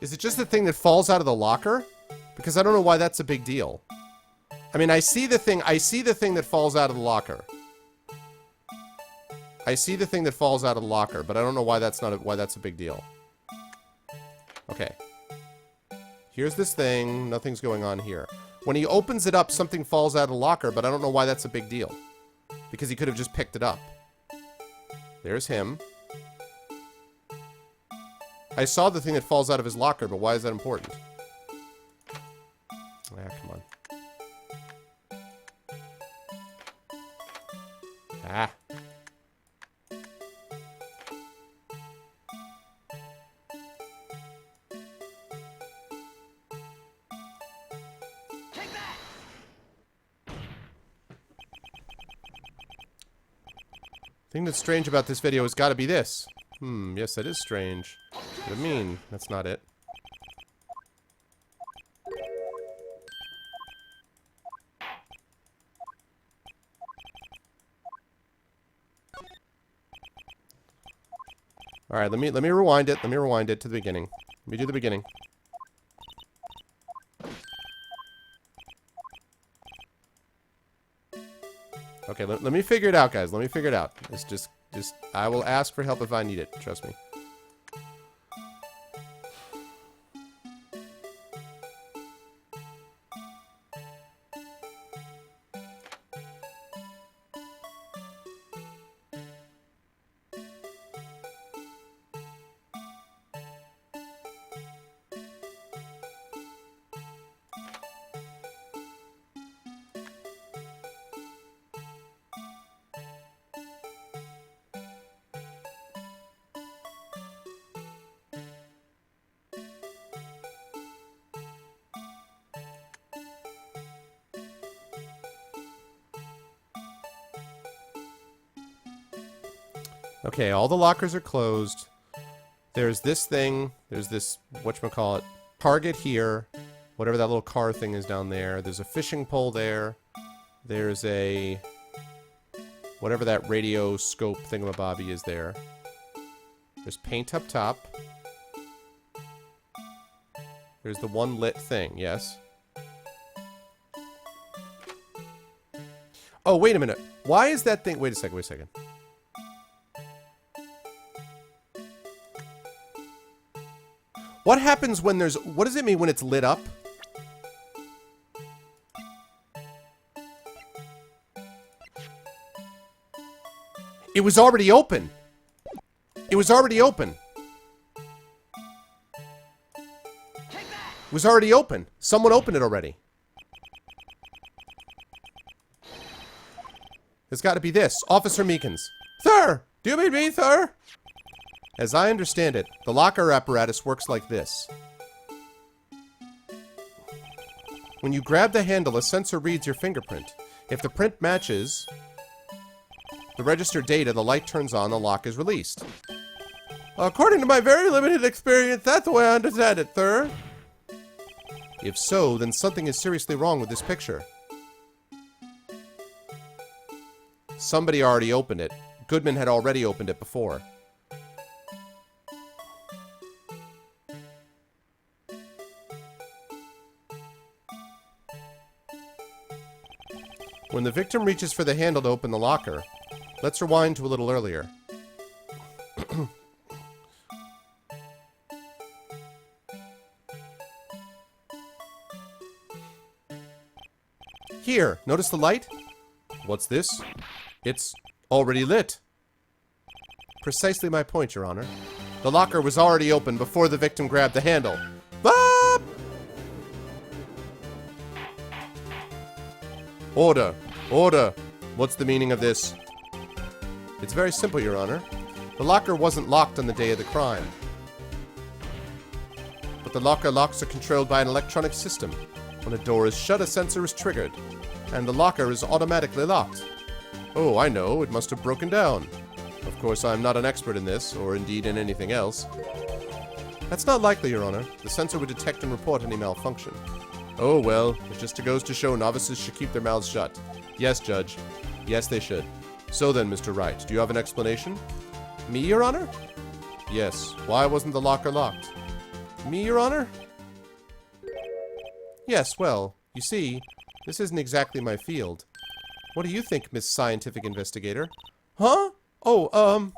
Is it just the thing that falls out of the locker? Because I don't know why that's a big deal. I mean, I see the thing that falls out of the locker. I see the thing that falls out of the locker, but I don't know why that's a big deal. Okay. Here's this thing. Nothing's going on here. When he opens it up, something falls out of the locker, but I don't know why that's a big deal. Because he could have just picked it up. There's him. I saw the thing that falls out of his locker, but why is that important? Ah, come on. Ah. Thing that's strange about this video has got to be this. Yes, that is strange. What I mean, that's not it. All right, let me rewind it. Let me rewind it to the beginning. Let me do the beginning. Okay, let me figure it out, guys. Let me figure it out. It's just I will ask for help if I need it. Trust me. Okay, all the lockers are closed. There's this thing. There's this, whatchamacallit, target here. Whatever that little car thing is down there. There's a fishing pole there. There's a... whatever that radio scope thingamabobby is there. There's paint up top. There's the one lit thing, yes. Oh, wait a minute. Why is that thing... Wait a second. What happens when there's... What does it mean when it's lit up? It was already open. It was already open. It was already open. Someone opened it already. It's got to be this. Officer Meekins. Sir! Do you mean me, sir? As I understand it, the locker apparatus works like this. When you grab the handle, a sensor reads your fingerprint. If the print matches the registered data, the light turns on, the lock is released. According to my very limited experience, that's the way I understand it, sir. If so, then something is seriously wrong with this picture. Somebody already opened it. Goodman had already opened it before. When the victim reaches for the handle to open the locker, let's rewind to a little earlier. Here, notice the light? What's this? It's already lit. Precisely my point, Your Honor. The locker was already open before the victim grabbed the handle. Bob! Order! Order! What's the meaning of this? It's very simple, Your Honor. The locker wasn't locked on the day of the crime. But the locker locks are controlled by an electronic system. When a door is shut, a sensor is triggered, and the locker is automatically locked. Oh, I know, it must have broken down. Of course, I'm not an expert in this, or indeed in anything else. That's not likely, Your Honor. The sensor would detect and report any malfunction. Oh, well, it just goes to show novices should keep their mouths shut. Yes, Judge. Yes, they should. So then, Mr. Wright, do you have an explanation? Me, Your Honor? Yes. Why wasn't the locker locked? Me, Your Honor? Yes, well, you see, this isn't exactly my field. What do you think, Miss Scientific Investigator? Huh? Oh,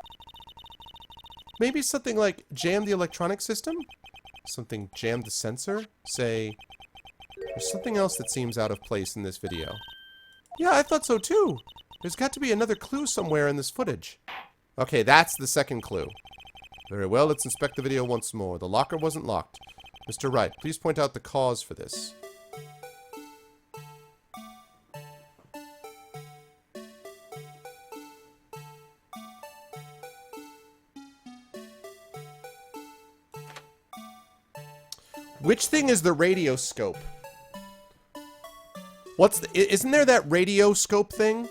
maybe something like jam the electronic system? Something jam the sensor? Say, there's something else that seems out of place in this video. Yeah, I thought so too. There's got to be another clue somewhere in this footage. Okay, that's the second clue. Very well, let's inspect the video once more. The locker wasn't locked. Mr. Wright, please point out the cause for this. Which thing is the radioscope? What's the... Isn't there that radioscope thing?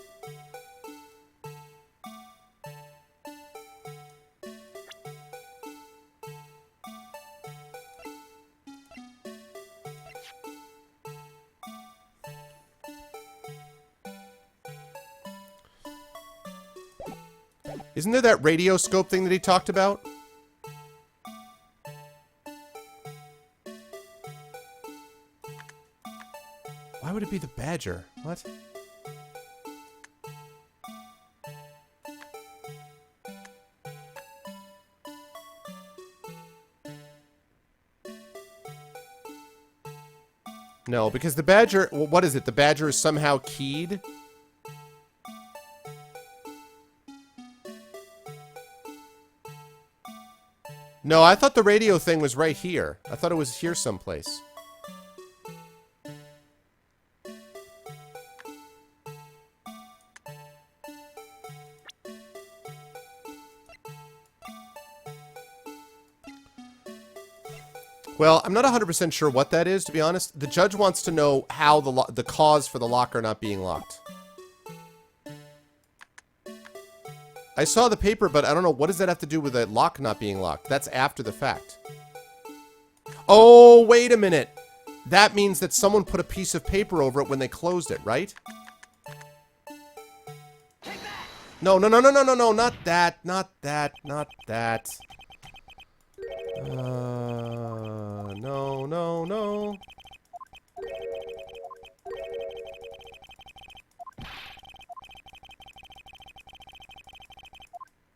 Isn't there that radioscope thing that he talked about? Why would it be the badger? What? No, because the badger... Well, what is it? The badger is somehow keyed? No, I thought the radio thing was right here. I thought it was here someplace. Well, I'm not 100% sure what that is, to be honest. The judge wants to know how the cause for the locker not being locked. I saw the paper, but I don't know. What does that have to do with the lock not being locked? That's after the fact. Oh, wait a minute. That means that someone put a piece of paper over it when they closed it, right? No, no, no, no, no, no, no. Not that. Not that. Not that. No, no, no.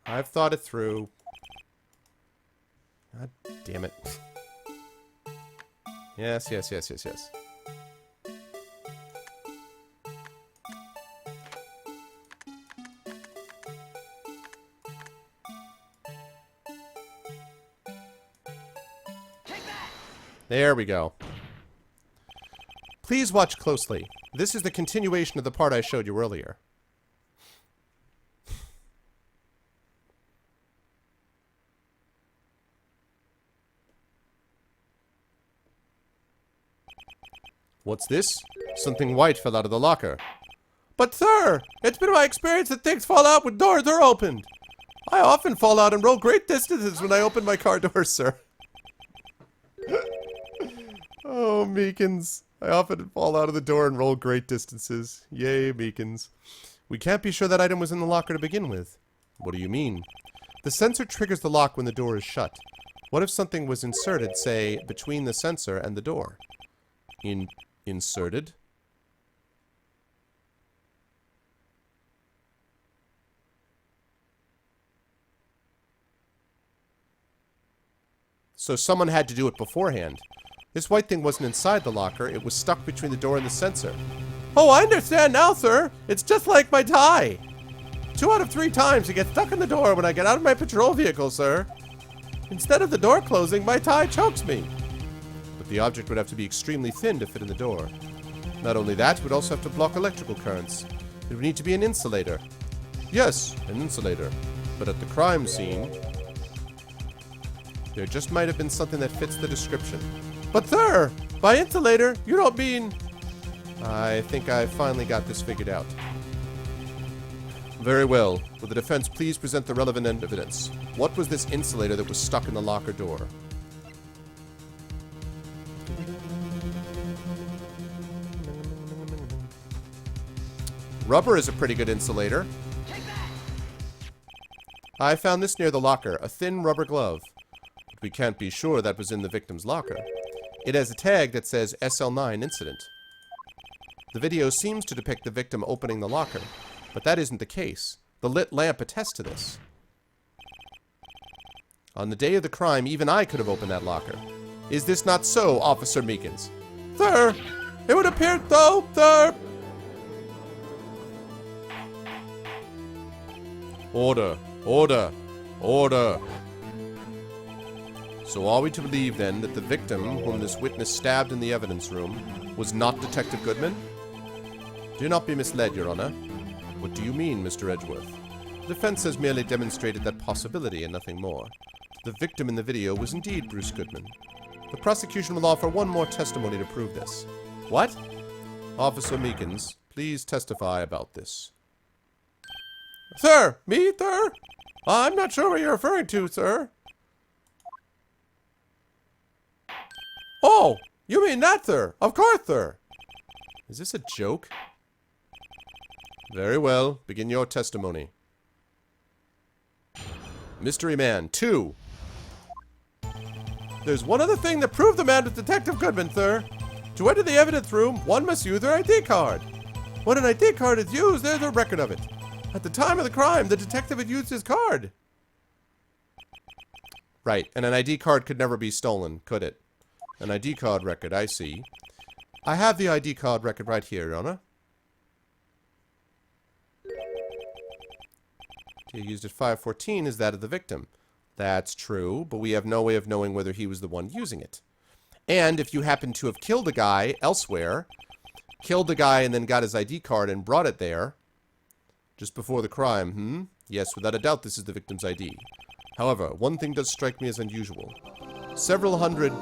I've thought it through. God damn it. Yes, yes, yes, yes, yes. There we go. Please watch closely. This is the continuation of the part I showed you earlier. What's this? Something white fell out of the locker. But sir, it's been my experience that things fall out when doors are opened. I often fall out and roll great distances when I open my car doors, sir. Oh, Meekins. I often fall out of the door and roll great distances. Yay, Meekins. We can't be sure that item was in the locker to begin with. What do you mean? The sensor triggers the lock when the door is shut. What if something was inserted, say, between the sensor and the door? Inserted? So someone had to do it beforehand. This white thing wasn't inside the locker, it was stuck between the door and the sensor. Oh, I understand now, sir! It's just like my tie! 2 out of 3 times it gets stuck in the door when I get out of my patrol vehicle, sir. Instead of the door closing, my tie chokes me. But the object would have to be extremely thin to fit in the door. Not only that, it would also have to block electrical currents. It would need to be an insulator. Yes, an insulator. But at the crime scene, there just might have been something that fits the description. But sir, by insulator, you don't mean... I think I finally got this figured out. Very well. Will the defense please present the relevant evidence? What was this insulator that was stuck in the locker door? Rubber is a pretty good insulator. I found this near the locker, a thin rubber glove. It would we can't be sure that was in the victim's locker. It has a tag that says SL9 incident. The video seems to depict the victim opening the locker, but that isn't the case. The lit lamp attests to this. On the day of the crime, even I could have opened that locker. Is this not so, Officer Meekins? Sir, it would appear so, sir. Order, order, order. So are we to believe then that the victim, whom this witness stabbed in the evidence room, was not Detective Goodman? Do not be misled, Your Honor. What do you mean, Mr. Edgeworth? The defense has merely demonstrated that possibility and nothing more. The victim in the video was indeed Bruce Goodman. The prosecution will offer one more testimony to prove this. What? Officer Meekins, please testify about this. Sir, me, sir? I'm not sure what you're referring to, sir. Oh, you mean that, sir? Of course, sir. Is this a joke? Very well. Begin your testimony. Mystery Man 2. There's one other thing that proved the man was Detective Goodman, sir. To enter the evidence room, one must use their ID card. When an ID card is used, there's a record of it. At the time of the crime, the detective had used his card. Right, and an ID card could never be stolen, could it? An ID card record, I see. I have the ID card record right here, Your Honor. Used at 514 is that of the victim. That's true, but we have no way of knowing whether he was the one using it. And if you happen to have killed a guy elsewhere, killed the guy and then got his ID card and brought it there, just before the crime, Yes, without a doubt this is the victim's ID. However, one thing does strike me as unusual. Several hundred...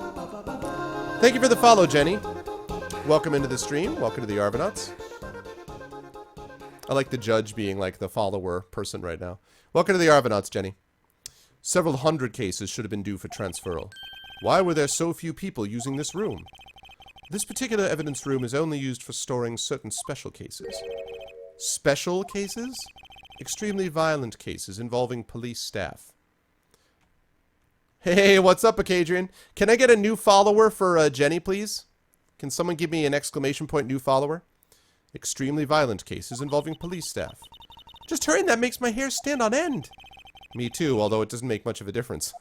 Thank you for the follow, Jenny. Welcome into the stream. Welcome to the Argonauts. I like the judge being like the follower person right now. Welcome to the Argonauts, Jenny. Several hundred cases should have been due for transferal. Why were there so few people using this room? This particular evidence room is only used for storing certain special cases. Special cases? Extremely violent cases involving police staff. Hey, what's up, Acadrian? Can I get a new follower for Jenny, please? Can someone give me an exclamation point new follower? Extremely violent cases involving police staff. Just hearing that makes my hair stand on end. Me too, although it doesn't make much of a difference.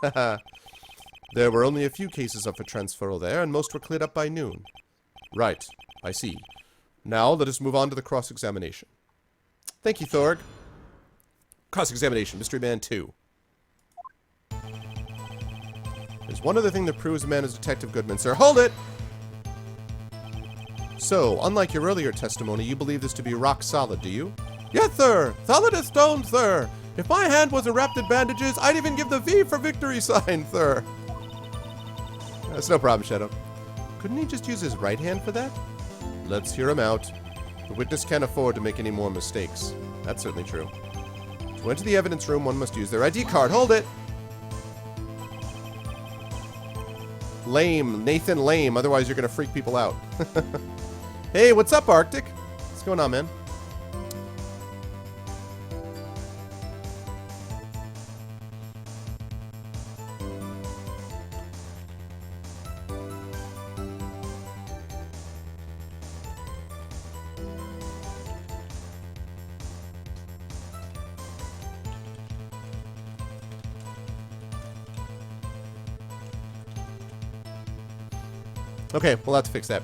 There were only a few cases up for transferal there, and most were cleared up by noon. Right, I see. Now let us move on to the cross-examination. Thank you, Thorg. Cross-examination, Mystery Man 2. There's one other thing that proves the man is Detective Goodman, sir. Hold it! So, unlike your earlier testimony, you believe this to be rock solid, do you? Yes, sir. Solid as stone, sir. If my hand wasn't wrapped in bandages, I'd even give the V for victory sign, sir. That's no problem, Shadow. Couldn't he just use his right hand for that? Let's hear him out. The witness can't afford to make any more mistakes. That's certainly true. To enter the evidence room, one must use their ID card. Hold it! Lame. Nathan Lame. Otherwise, you're going to freak people out. Hey, what's up, Arctic? What's going on, man? Okay, we'll have to fix that.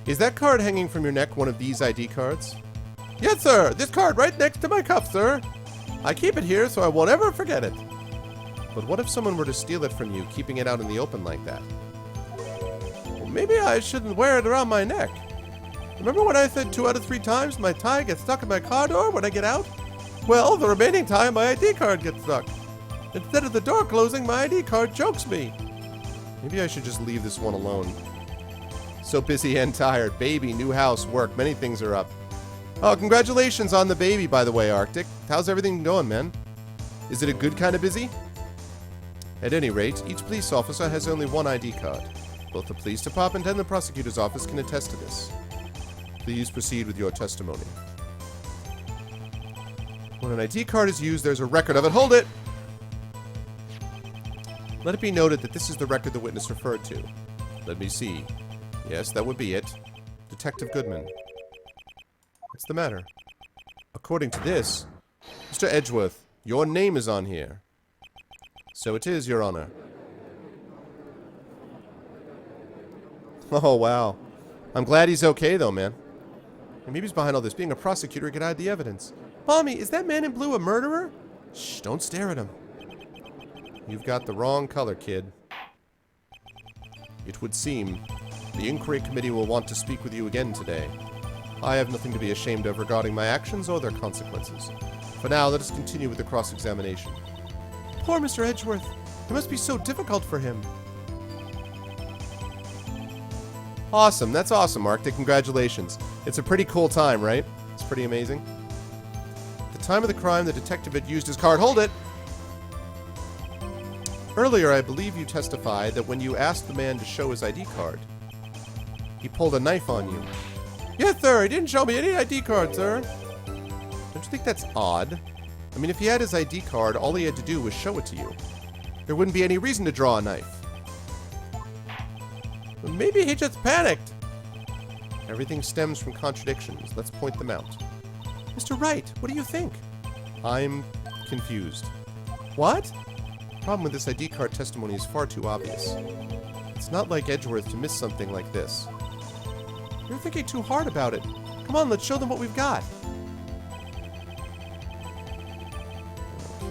Is that card hanging from your neck one of these ID cards? Yes, sir. This card right next to my cuff, sir. I keep it here so I won't ever forget it. But what if someone were to steal it from you, keeping it out in the open like that? Well, maybe I shouldn't wear it around my neck. Remember when I said 2 out of 3 times my tie gets stuck in my car door when I get out? Well, the remaining time my ID card gets stuck. Instead of the door closing, my ID card chokes me. Maybe I should just leave this one alone. So busy and tired. Baby, new house, work, many things are up. Oh, congratulations on the baby, by the way, Arctic. How's everything going, man? Is it a good kind of busy? At any rate, each police officer has only one ID card. Both the police department and the prosecutor's office can attest to this. Please proceed with your testimony. When an ID card is used, there's a record of it. Hold it! Let it be noted that this is the record the witness referred to. Let me see. Yes, that would be it. Detective Goodman. What's the matter? According to this, Mr. Edgeworth, your name is on here. So it is, Your Honor. Oh, wow. I'm glad he's okay, though, man. And maybe he's behind all this. Being a prosecutor, he could hide the evidence. Mommy, is that man in blue a murderer? Shh, don't stare at him. You've got the wrong color, kid. It would seem the inquiry committee will want to speak with you again today. I have nothing to be ashamed of regarding my actions or their consequences. For now, let us continue with the cross-examination. Poor Mr. Edgeworth. It must be so difficult for him. Awesome. That's awesome, Arctic. Congratulations. It's a pretty cool time, right? It's pretty amazing. At the time of the crime, the detective had used his card. Hold it! Earlier, I believe you testified that when you asked the man to show his ID card, he pulled a knife on you. Yes, sir. He didn't show me any ID card, sir. Don't you think that's odd? I mean, if he had his ID card, all he had to do was show it to you. There wouldn't be any reason to draw a knife. Well, maybe he just panicked. Everything stems from contradictions. Let's point them out. Mr. Wright, what do you think? I'm confused. What? The problem with this ID card testimony is far too obvious. It's not like Edgeworth to miss something like this. You're thinking too hard about it. Come on, let's show them what we've got.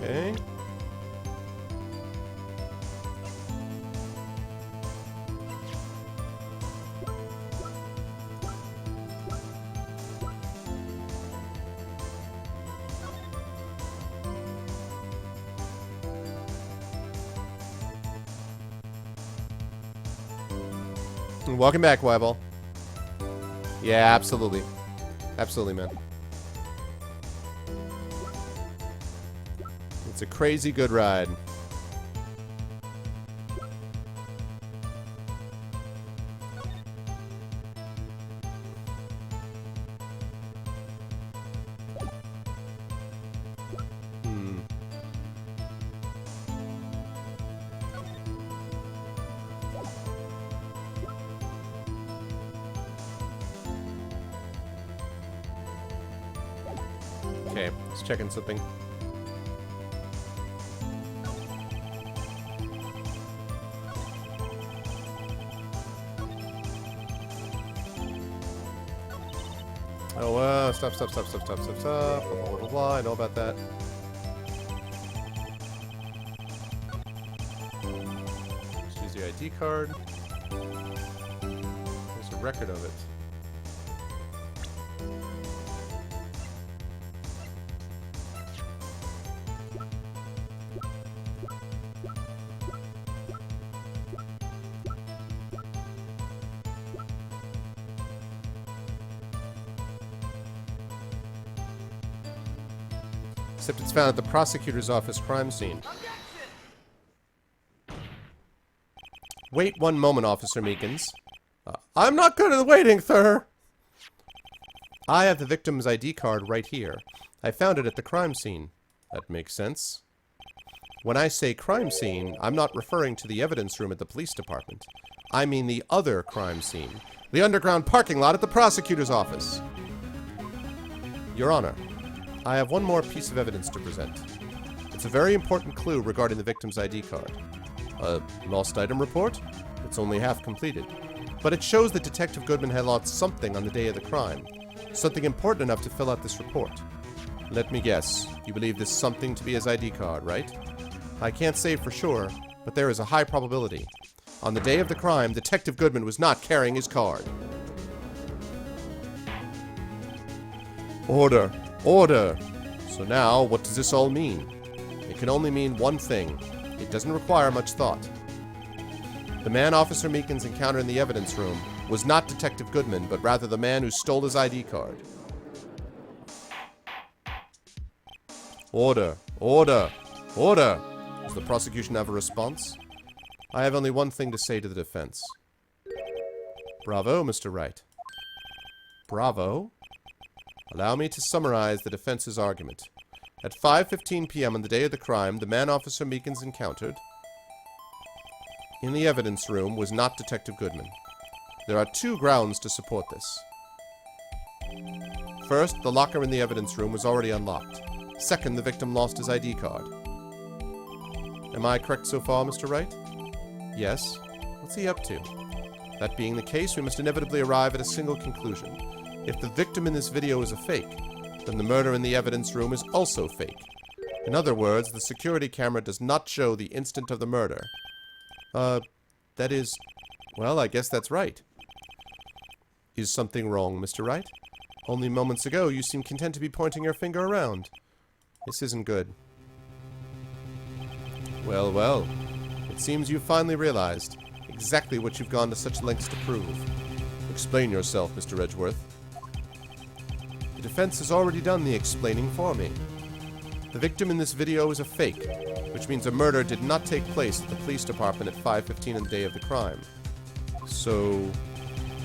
Okay. Welcome back, Weibel. Yeah, absolutely. Absolutely, man. It's a crazy good ride. Okay, let's check in something. Oh, stop. Blah, blah, blah. I know about that. Just use the ID card. There's a record of it. Except it's found at the prosecutor's office crime scene. Wait one moment, Officer Meekins. I'm not good at waiting, sir. I have the victim's ID card right here. I found it at the crime scene. That makes sense. When I say crime scene, I'm not referring to the evidence room at the police department. I mean the other crime scene. The underground parking lot at the prosecutor's office. Your Honor, I have one more piece of evidence to present. It's a very important clue regarding the victim's ID card. A lost item report? It's only half completed. But it shows that Detective Goodman had lost something on the day of the crime. Something important enough to fill out this report. Let me guess. You believe this something to be his ID card, right? I can't say for sure, but there is a high probability. On the day of the crime, Detective Goodman was not carrying his card. Order. Order! So now, what does this all mean? It can only mean one thing. It doesn't require much thought. The man Officer Meekins encountered in the evidence room was not Detective Goodman, but rather the man who stole his ID card. Order! Order! Order! Does the prosecution have a response? I have only one thing to say to the defense. Bravo, Mr. Wright. Bravo? Allow me to summarize the defense's argument. At 5:15 p.m. on the day of the crime, the man Officer Meekins encountered in the evidence room was not Detective Goodman. There are 2 grounds to support this. First, the locker in the evidence room was already unlocked. Second, the victim lost his ID card. Am I correct so far, Mr. Wright? Yes. What's he up to? That being the case, we must inevitably arrive at a single conclusion. If the victim in this video is a fake, then the murder in the evidence room is also fake. In other words, the security camera does not show the instant of the murder. That is... Well, I guess that's right. Is something wrong, Mr. Wright? Only moments ago, you seemed content to be pointing your finger around. This isn't good. Well, well. It seems you've finally realized exactly what you've gone to such lengths to prove. Explain yourself, Mr. Edgeworth. The defense has already done the explaining for me. The victim in this video is a fake, which means a murder did not take place at the police department at 5:15 on the day of the crime. So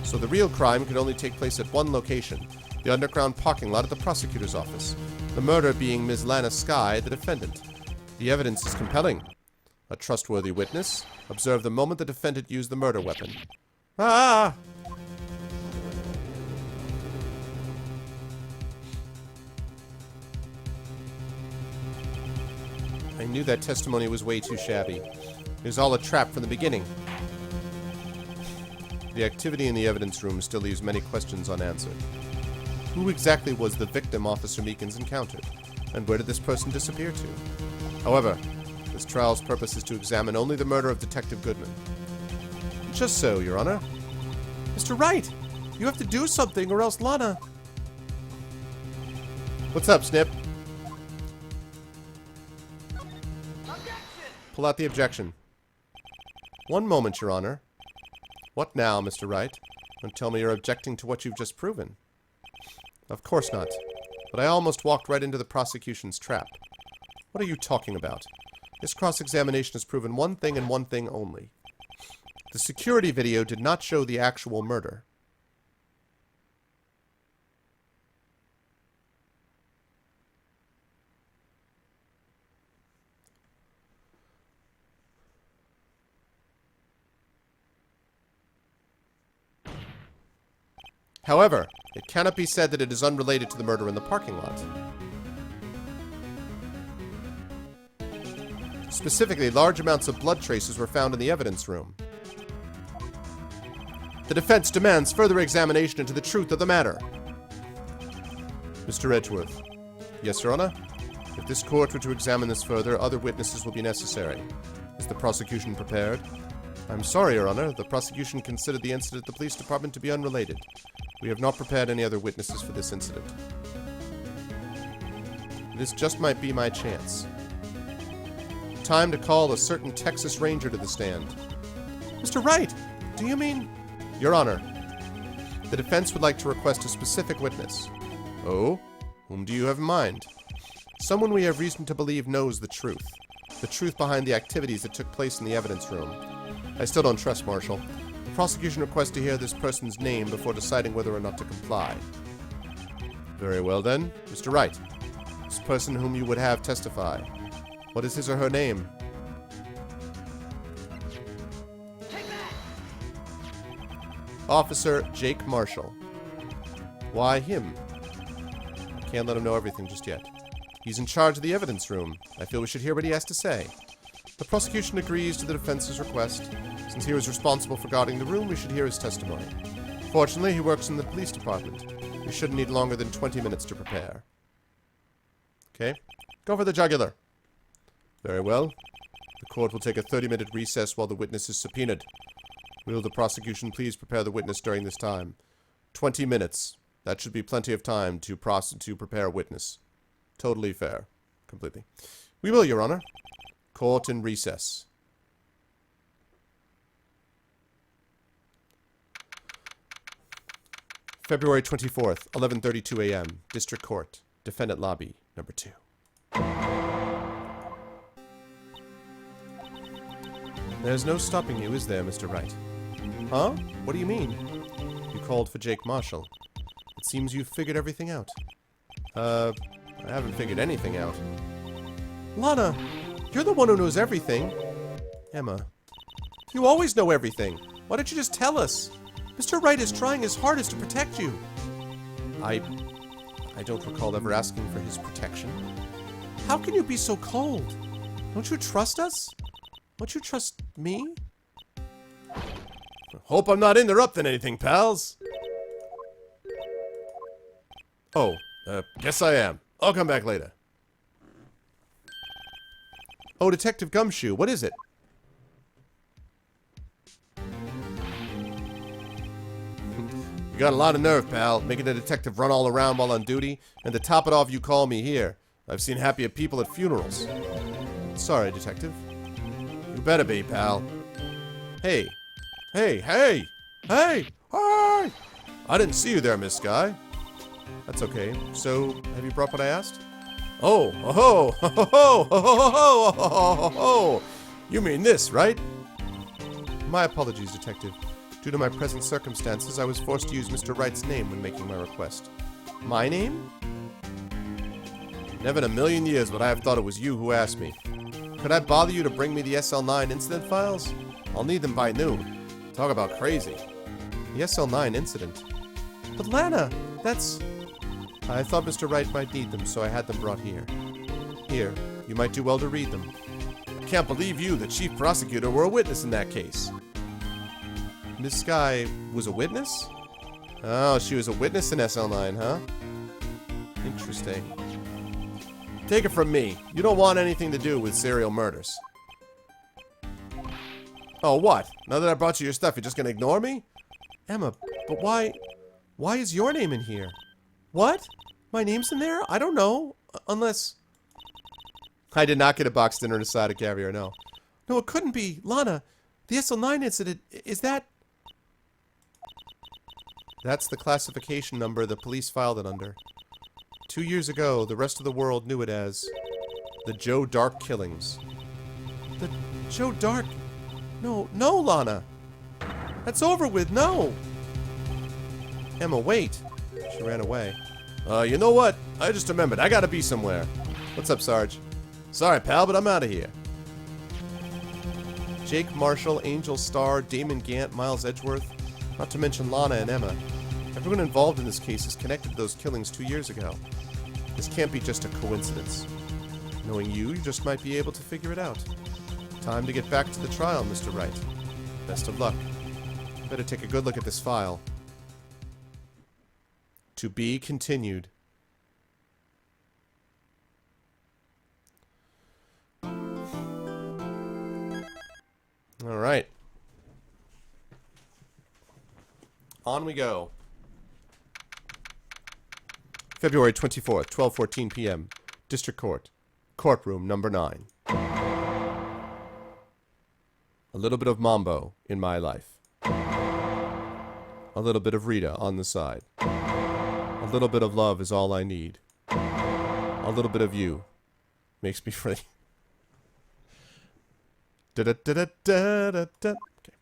the real crime could only take place at one location, the underground parking lot at the prosecutor's office. The murder being Ms. Lana Skye, the defendant. The evidence is compelling. A trustworthy witness observed the moment the defendant used the murder weapon. Ah! I knew that testimony was way too shabby. It was all a trap from the beginning. The activity in the evidence room still leaves many questions unanswered. Who exactly was the victim Officer Meekins encountered? And where did this person disappear to? However, this trial's purpose is to examine only the murder of Detective Goodman. Just so, Your Honor. Mr. Wright! You have to do something or else Lana... What's up, Snip? Pull out the objection. One moment, Your Honor. What now, Mr. Wright? Don't tell me you're objecting to what you've just proven. Of course not. But I almost walked right into the prosecution's trap. What are you talking about? This cross-examination has proven one thing and one thing only. The security video did not show the actual murder. However, it cannot be said that it is unrelated to the murder in the parking lot. Specifically, large amounts of blood traces were found in the evidence room. The defense demands further examination into the truth of the matter. Mr. Edgeworth. Yes, Your Honor? If this court were to examine this further, other witnesses will be necessary. Is the prosecution prepared? I'm sorry, Your Honor. The prosecution considered the incident at the police department to be unrelated. We have not prepared any other witnesses for this incident. This just might be my chance. Time to call a certain Texas Ranger to the stand. Mr. Wright, do you mean... Your Honor, the defense would like to request a specific witness. Oh? Whom do you have in mind? Someone we have reason to believe knows the truth. The truth behind the activities that took place in the evidence room. I still don't trust Marshall. The prosecution requests to hear this person's name before deciding whether or not to comply. Very well then, Mr. Wright. This person whom you would have testify. What is his or her name? Officer Jake Marshall. Why him? I can't let him know everything just yet. He's in charge of the evidence room. I feel we should hear what he has to say. The prosecution agrees to the defense's request. Since he was responsible for guarding the room, we should hear his testimony. Fortunately, he works in the police department. We shouldn't need longer than 20 minutes to prepare. Okay. Go for the jugular. Very well. The court will take a 30-minute recess while the witness is subpoenaed. Will the prosecution please prepare the witness during this time? 20 minutes. That should be plenty of time to prepare a witness. Totally fair. Completely. We will, Your Honor. Court in recess. February 24th, 11:32 a.m. District Court. Defendant Lobby, number 2. There's no stopping you, is there, Mr. Wright? Huh? What do you mean? You called for Jake Marshall. It seems you've figured everything out. I haven't figured anything out. Lana, you're the one who knows everything. Emma. You always know everything. Why don't you just tell us? Mr. Wright is trying his hardest to protect you. I don't recall ever asking for his protection. How can you be so cold? Don't you trust us? Don't you trust me? Hope I'm not interrupting anything, pals. Oh, guess I am. I'll come back later. Oh, Detective Gumshoe, what is it? You got a lot of nerve, pal, making a detective run all around while on duty, and to top it off, you call me here. I've seen happier people at funerals. Sorry, detective. You better be, pal. Hey. Hey, hey! Hey! Hi! I didn't see you there, Miss Sky. That's okay. So, have you brought what I asked? Oh, ho ho ho ho ho ho ho ho ho! You mean this, right? My apologies, detective. Due to my present circumstances, I was forced to use Mr. Wright's name when making my request. My name? Never in a million years would I have thought it was you who asked me. Could I bother you to bring me the SL9 incident files? I'll need them by noon. Talk about crazy. The SL9 incident? But Lana, that's... I thought Mr. Wright might need them, so I had them brought here. Here, you might do well to read them. I can't believe you, the chief prosecutor, were a witness in that case. Miss Sky was a witness? Oh, she was a witness in SL9, huh? Interesting. Take it from me. You don't want anything to do with serial murders. Oh, what? Now that I brought you your stuff, you're just gonna ignore me? Emma, but why... Why is your name in here? What? My name's in there? I don't know. Unless... I did not get a box dinner and a side of caviar, no. No, it couldn't be. Lana, the SL9 incident, is that... That's the classification number the police filed it under. 2 years ago, the rest of the world knew it as the Joe Dark killings. The Joe Dark... No, no, Lana! That's over with, no! Emma, wait. She ran away. You know what? I just remembered. I gotta be somewhere. What's up, Sarge? Sorry, pal, but I'm out of here. Jake Marshall, Angel Starr, Damon Gant, Miles Edgeworth, not to mention Lana and Emma. Everyone involved in this case is connected to those killings 2 years ago. This can't be just a coincidence. Knowing you just might be able to figure it out. Time to get back to the trial, Mr. Wright. Best of luck. Better take a good look at this file. To be continued. All right. On we go. February 24th, 12:14 p.m. District Court. Courtroom number 9. A little bit of Mambo in my life. A little bit of Rita on the side. A little bit of love is all I need. A little bit of you makes me free. Da-da-da-da-da-da-da. Okay.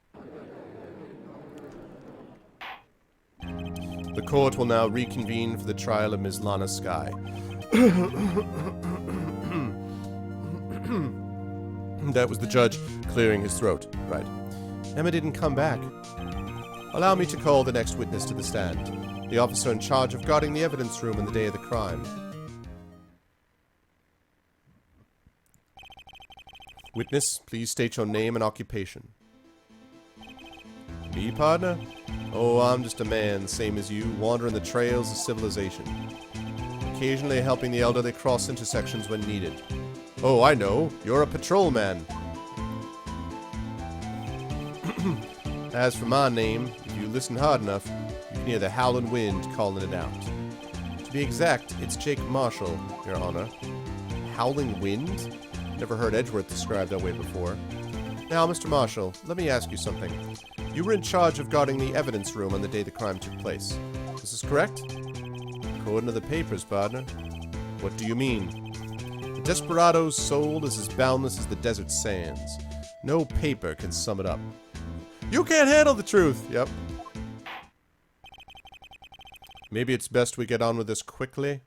The court will now reconvene for the trial of Ms. Lana Sky. That was the judge clearing his throat. Right. Emma didn't come back. Allow me to call the next witness to the stand. The officer in charge of guarding the evidence room on the day of the crime. Witness, please state your name and occupation. Me, partner? Oh, I'm just a man, same as you, wandering the trails of civilization. Occasionally helping the elderly cross intersections when needed. Oh, I know. You're a patrolman. As for my name, if you listen hard enough, you can hear the howling wind calling it out. To be exact, it's Jake Marshall, Your Honor. Howling wind? Never heard Edgeworth described that way before. Now, Mr. Marshall, let me ask you something. You were in charge of guarding the evidence room on the day the crime took place. Is this correct? According to the papers, partner. What do you mean? The desperado's soul is as boundless as the desert sands. No paper can sum it up. You can't handle the truth! Yep. Maybe it's best we get on with this quickly.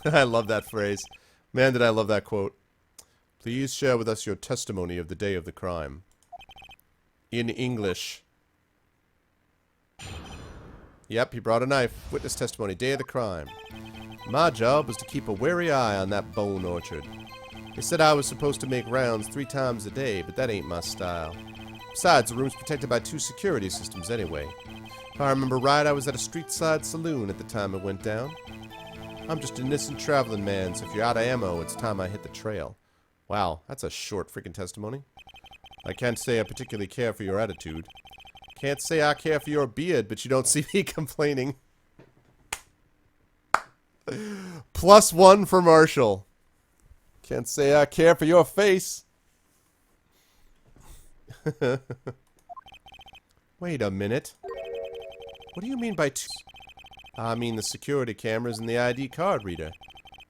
I love that phrase. Man, did I love that quote. Please share with us your testimony of the day of the crime. In English. Yep, he brought a knife. Witness testimony. Day of the crime. My job was to keep a wary eye on that bone orchard. They said I was supposed to make rounds 3 times a day, but that ain't my style. Besides, the room's protected by 2 security systems anyway. If I remember right, I was at a street-side saloon at the time it went down. I'm just an innocent traveling man, so if you're out of ammo, it's time I hit the trail. Wow, that's a short freaking testimony. I can't say I particularly care for your attitude. Can't say I care for your beard, but you don't see me complaining. +1 for Marshall. Can't say I care for your face. Wait a minute. What do you mean by I mean the security cameras and the ID card reader.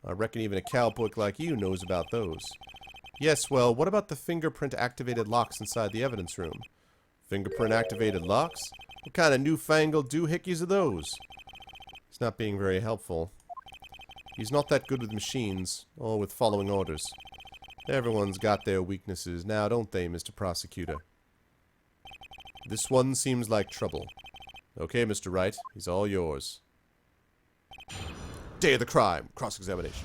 I reckon even a cowpoke like you knows about those. Yes, well, what about the fingerprint-activated locks inside the evidence room? Fingerprint-activated locks? What kind of newfangled doohickeys are those? He's not being very helpful. He's not that good with machines, or with following orders. Everyone's got their weaknesses now, don't they, Mr. Prosecutor? This one seems like trouble. Okay, Mr. Wright, he's all yours. Day of the crime. Cross-examination.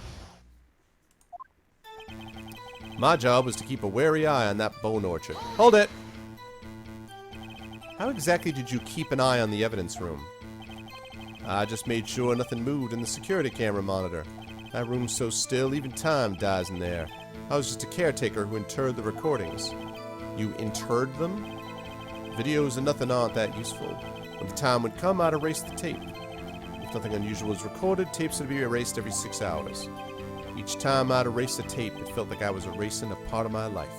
My job was to keep a wary eye on that bone orchard. Hold it! How exactly did you keep an eye on the evidence room? I just made sure nothing moved in the security camera monitor. That room's so still, even time dies in there. I was just a caretaker who interred the recordings. You interred them? Videos and nothing aren't that useful. When the time would come, I'd erase the tape. If nothing unusual was recorded, tapes would be erased every 6 hours. Each time I'd erase a tape, it felt like I was erasing a part of my life.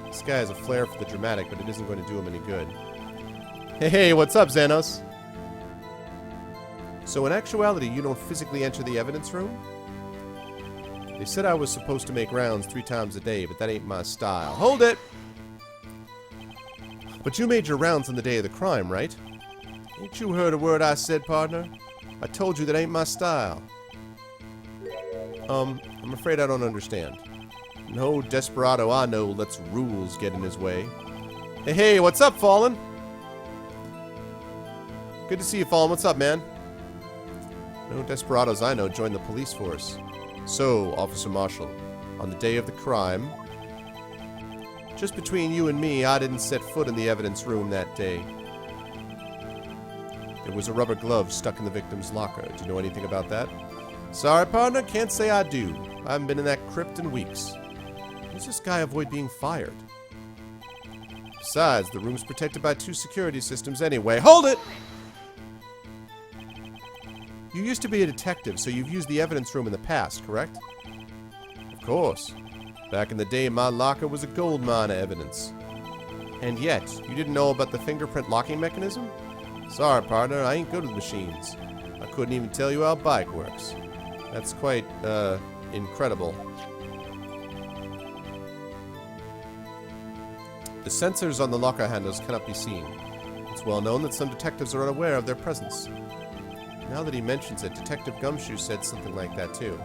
This guy has a flair for the dramatic, but it isn't going to do him any good. Hey, what's up, Xanos? So in actuality, you don't physically enter the evidence room? They said I was supposed to make rounds 3 times a day, but that ain't my style. Hold it! But you made your rounds on the day of the crime, right? Ain't you heard a word I said, partner? I told you that ain't my style. I'm afraid I don't understand. No desperado I know lets rules get in his way. Hey, what's up, Fallen? Good to see you, Fallen. What's up, man? No desperados I know joined the police force. So, Officer Marshall, on the day of the crime, just between you and me, I didn't set foot in the evidence room that day. There was a rubber glove stuck in the victim's locker. Do you know anything about that? Sorry, partner, can't say I do. I haven't been in that crypt in weeks. How does this guy avoid being fired? Besides, the room's protected by 2 security systems anyway. Hold it! You used to be a detective, so you've used the evidence room in the past, correct? Of course. Back in the day, my locker was a gold mine of evidence. And yet, you didn't know about the fingerprint locking mechanism? Sorry, partner, I ain't good with machines. I couldn't even tell you how a bike works. That's quite, incredible. The sensors on the locker handles cannot be seen. It's well known that some detectives are unaware of their presence. Now that he mentions it, Detective Gumshoe said something like that too.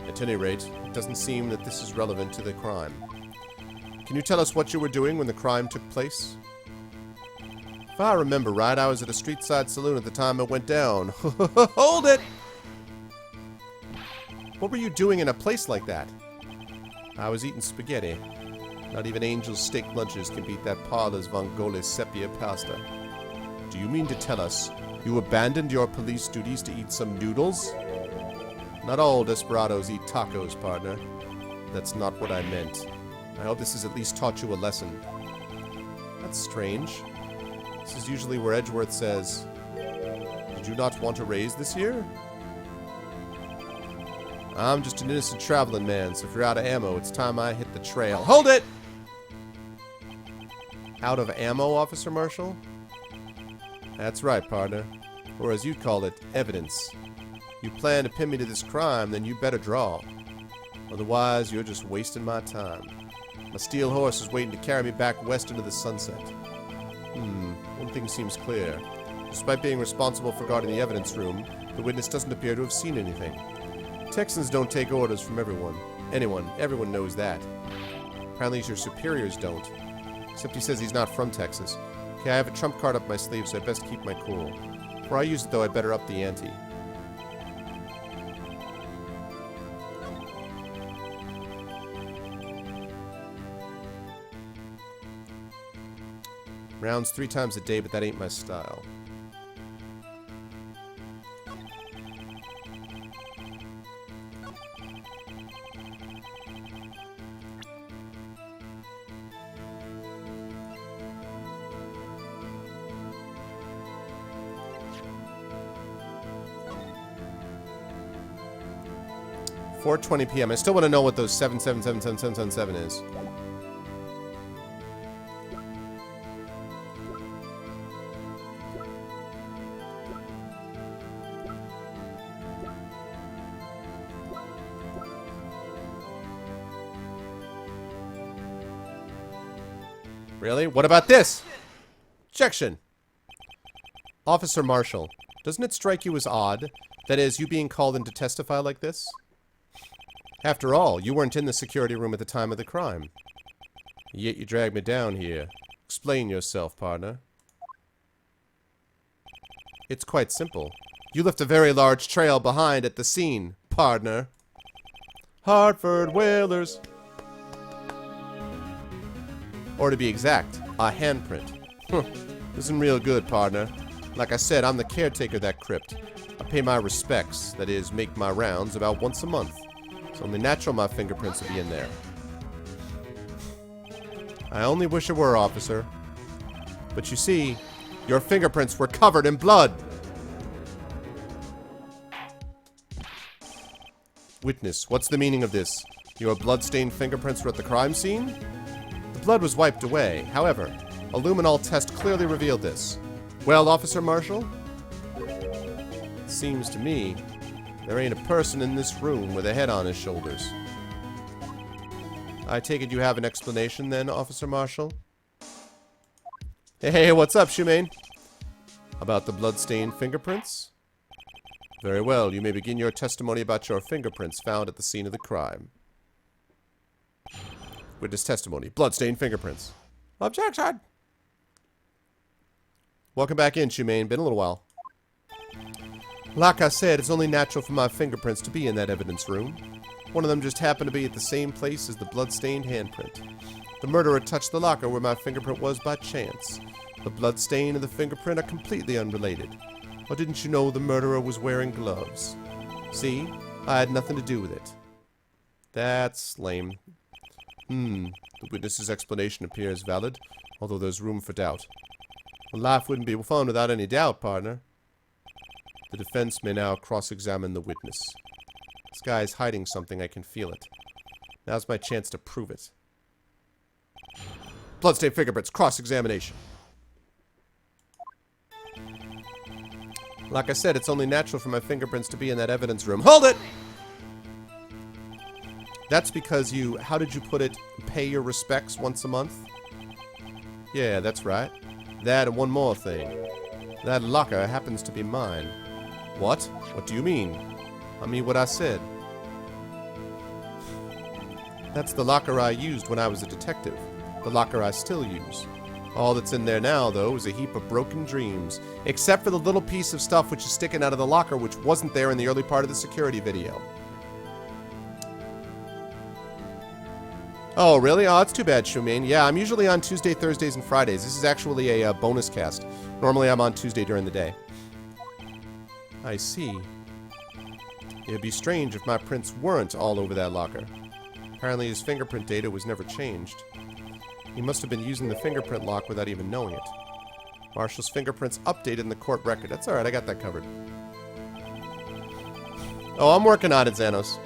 At any rate, it doesn't seem that this is relevant to the crime. Can you tell us what you were doing when the crime took place? If I remember right, I was at a street-side saloon at the time it went down. Hold it! What were you doing in a place like that? I was eating spaghetti. Not even Angel's steak lunches can beat that Parla's Vongole sepia pasta. Do you mean to tell us you abandoned your police duties to eat some noodles? Not all desperados eat tacos, partner. That's not what I meant. I hope this has at least taught you a lesson. That's strange. This is usually where Edgeworth says, "Did you not want a raise this year?" I'm just an innocent traveling man, so if you're out of ammo, it's time I hit the trail. Hold it! Out of ammo, Officer Marshall? That's right, partner. Or as you'd call it, evidence. You plan to pin me to this crime, then you better draw. Otherwise, you're just wasting my time. My steel horse is waiting to carry me back west into the sunset. One thing seems clear. Despite being responsible for guarding the evidence room, the witness doesn't appear to have seen anything. Texans don't take orders from everyone. Everyone knows that. Apparently your superiors don't. Except he says he's not from Texas. Okay, I have a trump card up my sleeve, so I best keep my cool. Before I use it, though, I better up the ante. Rounds 3 times a day, but that ain't my style. $4:20 p.m. I still want to know what those 7777777 is. Really? What about this? Objection. Officer Marshall, doesn't it strike you as odd, that is, you being called in to testify like this? After all, you weren't in the security room at the time of the crime. Yet you dragged me down here. Explain yourself, partner. It's quite simple. You left a very large trail behind at the scene, partner. Hartford Whalers. Or to be exact, a handprint. Isn't real good, partner. Like I said, I'm the caretaker of that crypt. I pay my respects, that is, make my rounds about once a month. It's only natural my fingerprints will be in there. I only wish it were, officer. But you see, your fingerprints were covered in blood. Witness, what's the meaning of this? Your blood-stained fingerprints were at the crime scene? The blood was wiped away. However, a luminol test clearly revealed this. Well, Officer Marshall? It seems to me there ain't a person in this room with a head on his shoulders. I take it you have an explanation then, Officer Marshall? Hey, what's up, Shumane? About the blood-stained fingerprints? Very well, you may begin your testimony about your fingerprints found at the scene of the crime. Witness testimony. Blood-stained fingerprints. Objection! Welcome back in, Shumane. Been a little while. Like I said, it's only natural for my fingerprints to be in that evidence room. One of them just happened to be at the same place as the blood-stained handprint. The murderer touched the locker where my fingerprint was by chance. The blood stain and the fingerprint are completely unrelated. Or didn't you know the murderer was wearing gloves? See? I had nothing to do with it. That's lame. The witness's explanation appears valid, although there's room for doubt. Well, life wouldn't be fun without any doubt, partner. The defense may now cross-examine the witness. This guy is hiding something, I can feel it. Now's my chance to prove it. Bloodstained fingerprints, cross-examination. Like I said, it's only natural for my fingerprints to be in that evidence room. Hold it! That's because you, how did you put it, pay your respects once a month? Yeah, that's right. That and one more thing. That locker happens to be mine. What? What do you mean? I mean what I said. That's the locker I used when I was a detective. The locker I still use. All that's in there now, though, is a heap of broken dreams. Except for the little piece of stuff which is sticking out of the locker which wasn't there in the early part of the security video. Oh, really? Oh, that's too bad, Shumane. Yeah, I'm usually on Tuesday, Thursdays, and Fridays. This is actually a bonus cast. Normally I'm on Tuesday during the day. I see. It'd be strange if my prints weren't all over that locker. Apparently his fingerprint data was never changed. He must have been using the fingerprint lock without even knowing it. Marshall's fingerprints updated in the court record. That's alright, I got that covered. Oh, I'm working on it, Xanos.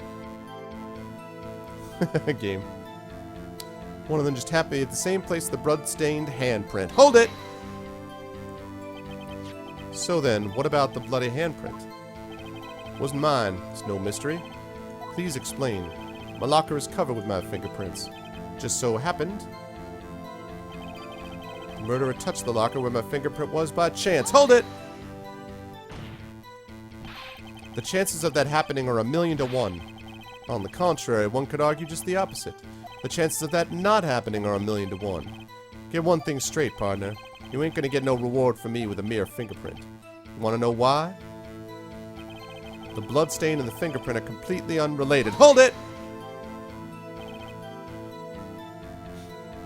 Game. One of them just happened at the same place the blood-stained handprint. Hold it! So then, what about the bloody handprint? Wasn't mine. It's no mystery. Please explain. My locker is covered with my fingerprints. Just so happened, the murderer touched the locker where my fingerprint was by chance. Hold it! The chances of that happening are 1,000,000 to 1. On the contrary, one could argue just the opposite. The chances of that not happening are 1,000,000 to 1. Get one thing straight, partner. You ain't gonna get no reward from me with a mere fingerprint. You wanna know why? The bloodstain and the fingerprint are completely unrelated. Hold it!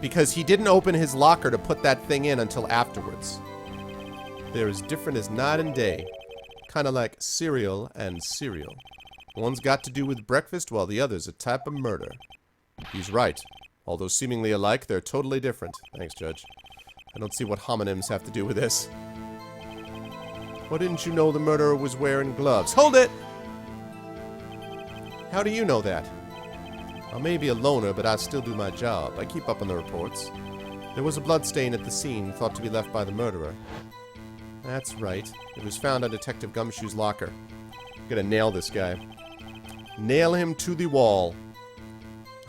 Because he didn't open his locker to put that thing in until afterwards. They're as different as night and day. Kinda like cereal and cereal. One's got to do with breakfast while the other's a type of murder. He's right. Although seemingly alike, they're totally different. Thanks, Judge. I don't see what homonyms have to do with this. Why didn't you know the murderer was wearing gloves? Hold it! How do you know that? I may be a loner, but I still do my job. I keep up on the reports. There was a bloodstain at the scene, thought to be left by the murderer. That's right. It was found on Detective Gumshoe's locker. I'm gonna nail this guy. Nail him to the wall.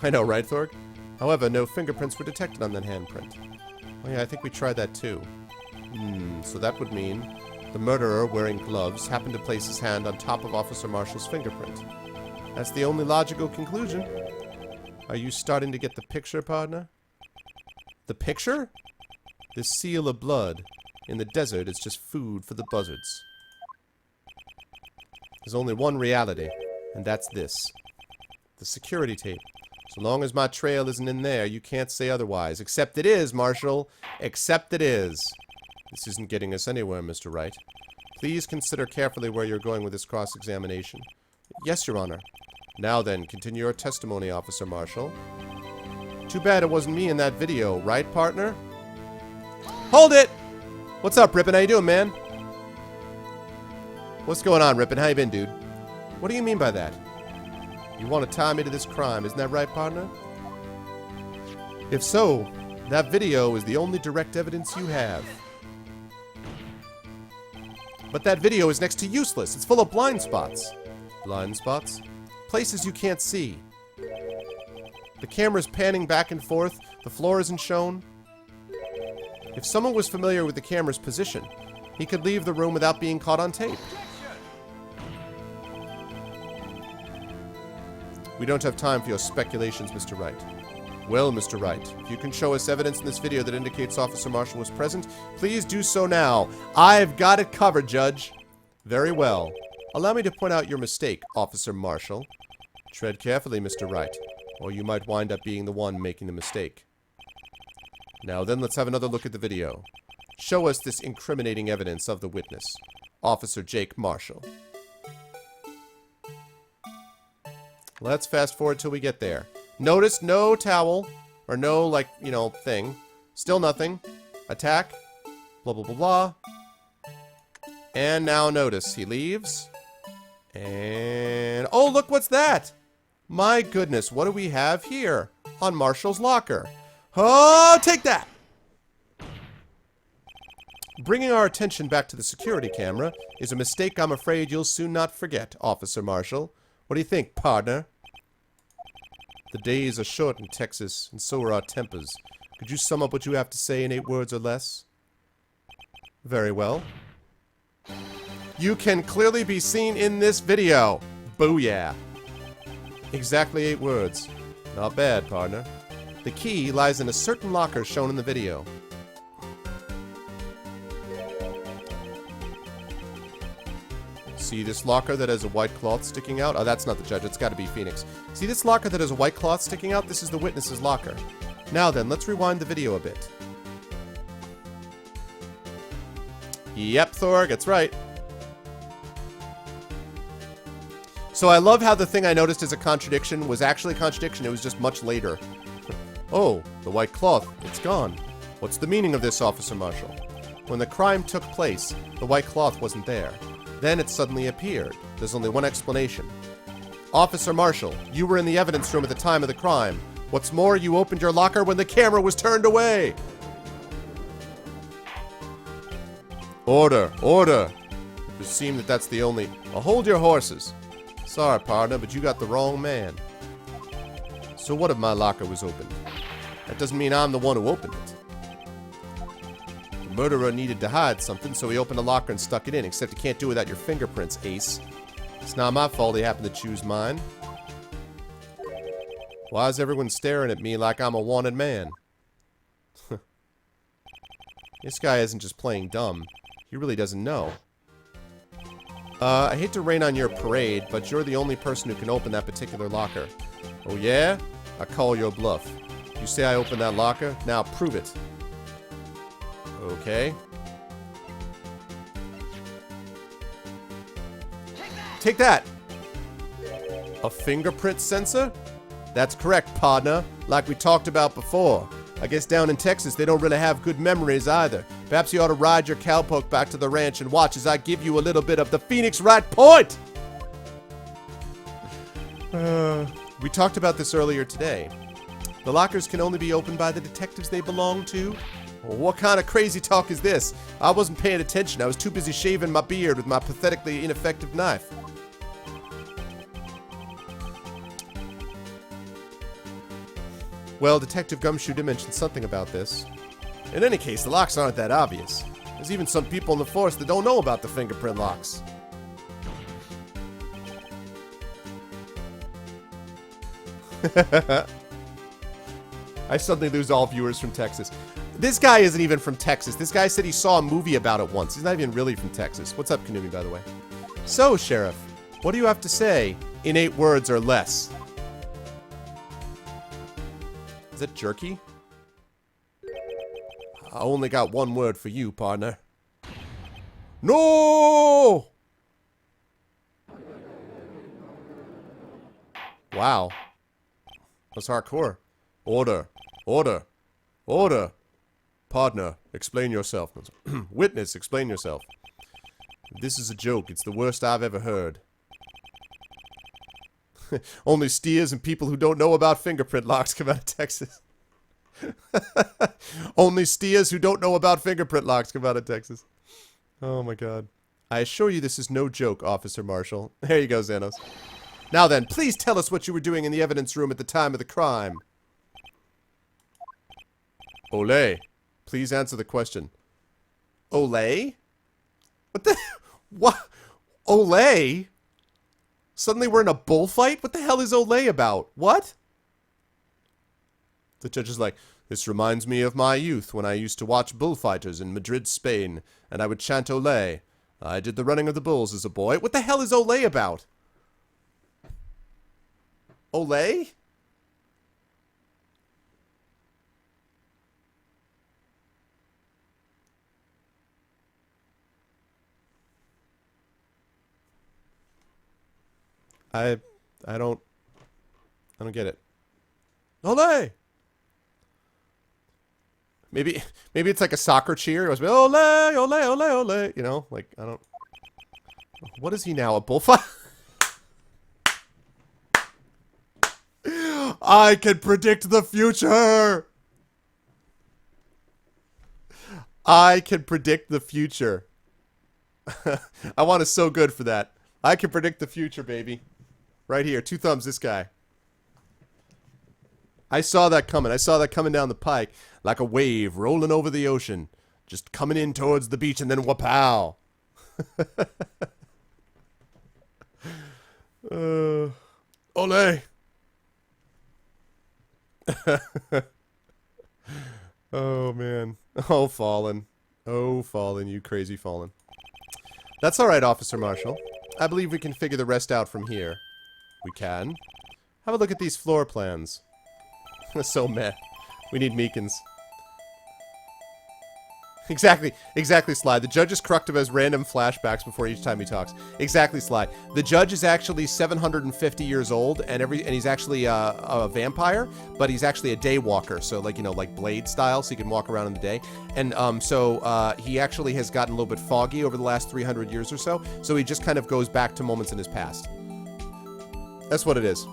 I know, right, Thorg? However, no fingerprints were detected on that handprint. Oh yeah, I think we tried that too. So that would mean the murderer, wearing gloves, happened to place his hand on top of Officer Marshall's fingerprint. That's the only logical conclusion. Are you starting to get the picture, partner? The picture? This seal of blood in the desert is just food for the buzzards. There's only one reality, and that's this. The security tape. So long as my trail isn't in there, you can't say otherwise. Except it is, Marshal. Except it is. This isn't getting us anywhere, Mr. Wright. Please consider carefully where you're going with this cross-examination. Yes, Your Honor. Now then, continue your testimony, Officer Marshall. Too bad it wasn't me in that video, right, partner? Hold it! What's up, Rippin'? How you doing, man? What's going on, Rippin'? How you been, dude? What do you mean by that? You want to tie me to this crime, isn't that right, partner? If so, that video is the only direct evidence you have. But that video is next to useless. It's full of blind spots. Blind spots? Places you can't see. The camera's panning back and forth. The floor isn't shown. If someone was familiar with the camera's position, he could leave the room without being caught on tape. We don't have time for your speculations, Mr. Wright. Well, Mr. Wright, if you can show us evidence in this video that indicates Officer Marshall was present, please do so now. I've got it covered, Judge. Very well. Allow me to point out your mistake, Officer Marshall. Tread carefully, Mr. Wright, or you might wind up being the one making the mistake. Now then, let's have another look at the video. Show us this incriminating evidence of the witness, Officer Jake Marshall. Let's fast forward till we get there. Notice no towel, or no, like, you know, thing. Still nothing. Attack. Blah, blah, blah, blah. And now notice, he leaves. And... oh, look, what's that? My goodness, what do we have here? On Marshall's locker. Oh, take that! Bringing our attention back to the security camera is a mistake I'm afraid you'll soon not forget, Officer Marshall. What do you think, partner? The days are short in Texas, and so are our tempers. Could you sum up what you have to say in 8 words or less? Very well. You can clearly be seen in this video. Booyah. Exactly 8 words. Not bad, partner. The key lies in a certain locker shown in the video. See this locker that has a white cloth sticking out? Oh, that's not the judge. It's got to be Phoenix. See this locker that has a white cloth sticking out? This is the witness's locker. Now then, let's rewind the video a bit. Yep, Thorg, that's right. So I love how the thing I noticed as a contradiction was actually a contradiction. It was just much later. Oh, the white cloth. It's gone. What's the meaning of this, Officer Marshall? When the crime took place, the white cloth wasn't there. Then it suddenly appeared. There's only one explanation. Officer Marshall, you were in the evidence room at the time of the crime. What's more, you opened your locker when the camera was turned away. Order, order. It would seem that that's the only... oh, hold your horses. Sorry, partner, but you got the wrong man. So what if my locker was opened? That doesn't mean I'm the one who opened it. The murderer needed to hide something, so he opened a locker and stuck it in, except he can't do it without your fingerprints, Ace. It's not my fault he happened to choose mine. Why is everyone staring at me like I'm a wanted man? This guy isn't just playing dumb. He really doesn't know. I hate to rain on your parade, but you're the only person who can open that particular locker. Oh yeah? I call your bluff. You say I opened that locker? Now prove it. Okay. Take that! A fingerprint sensor? That's correct, partner. Like we talked about before. I guess down in Texas, they don't really have good memories either. Perhaps you ought to ride your cowpoke back to the ranch and watch as I give you a little bit of the Phoenix Wright point! We talked about this earlier today. The lockers can only be opened by the detectives they belong to. Well, what kind of crazy talk is this? I wasn't paying attention. I was too busy shaving my beard with my pathetically ineffective knife. Well, Detective Gumshoe did mention something about this. In any case, the locks aren't that obvious. There's even some people in the force that don't know about the fingerprint locks. I suddenly lose all viewers from Texas. This guy isn't even from Texas. This guy said he saw a movie about it once. He's not even really from Texas. What's up, Kanumi, by the way? So, Sheriff, what do you have to say in 8 words or less? Is that jerky? I only got 1 word for you, partner. No! Wow. That's hardcore. Order. Order. Order. Partner, explain yourself. Witness, explain yourself. This is a joke. It's the worst I've ever heard. Only steers and people who don't know about fingerprint locks come out of Texas. Only steers who don't know about fingerprint locks come out of Texas. Oh my god. I assure you this is no joke, Officer Marshall. There you go, Xanos. Now then, please tell us what you were doing in the evidence room at the time of the crime. Olay. Please answer the question. Olay? What the... What? Olay? Suddenly we're in a bullfight? What the hell is Olay about? What? The judge is like, this reminds me of my youth when I used to watch bullfighters in Madrid, Spain, and I would chant Olay. I did the running of the bulls as a boy. What the hell is Olay about? Olay? I don't get it. Olay! Maybe it's like a soccer cheer. It was Olay, Olay, Olay, Olay. You know, like, I don't... What is he now, a bullfighter? I can predict the future! I can predict the future. I want us so good for that. I can predict the future, baby. Right here. 2 thumbs, this guy. I saw that coming. I saw that coming down the pike. Like a wave rolling over the ocean. Just coming in towards the beach and then wapow. Ole. Oh, man. Oh, Fallen. Oh, Fallen, you crazy Fallen. That's alright, Officer Marshall. I believe we can figure the rest out from here. We can. Have a look at these floor plans. So meh. We need Meekins. Exactly, Sly. The judge is Kruktiv has random flashbacks before each time he talks. Exactly, Sly. The judge is actually 750 years old, and he's actually a vampire, but he's actually a day walker, so like, you know, like Blade style, so he can walk around in the day. And so he actually has gotten a little bit foggy over the last 300 years or so, so he just kind of goes back to moments in his past. That's what it is.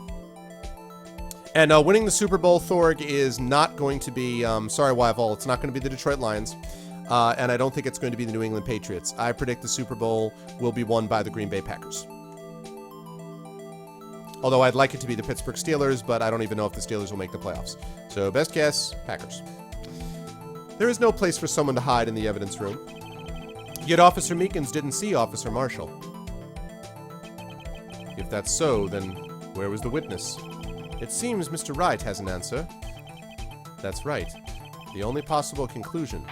And winning the Super Bowl, Thorg, is not going to be, sorry, Wyval, it's not going to be the Detroit Lions. And I don't think it's going to be the New England Patriots. I predict the Super Bowl will be won by the Green Bay Packers. Although I'd like it to be the Pittsburgh Steelers, but I don't even know if the Steelers will make the playoffs. So best guess, Packers. There is no place for someone to hide in the evidence room. Yet Officer Meekins didn't see Officer Marshall. If that's so, then where was the witness? It seems Mr. Wright has an answer. That's right. The only possible conclusion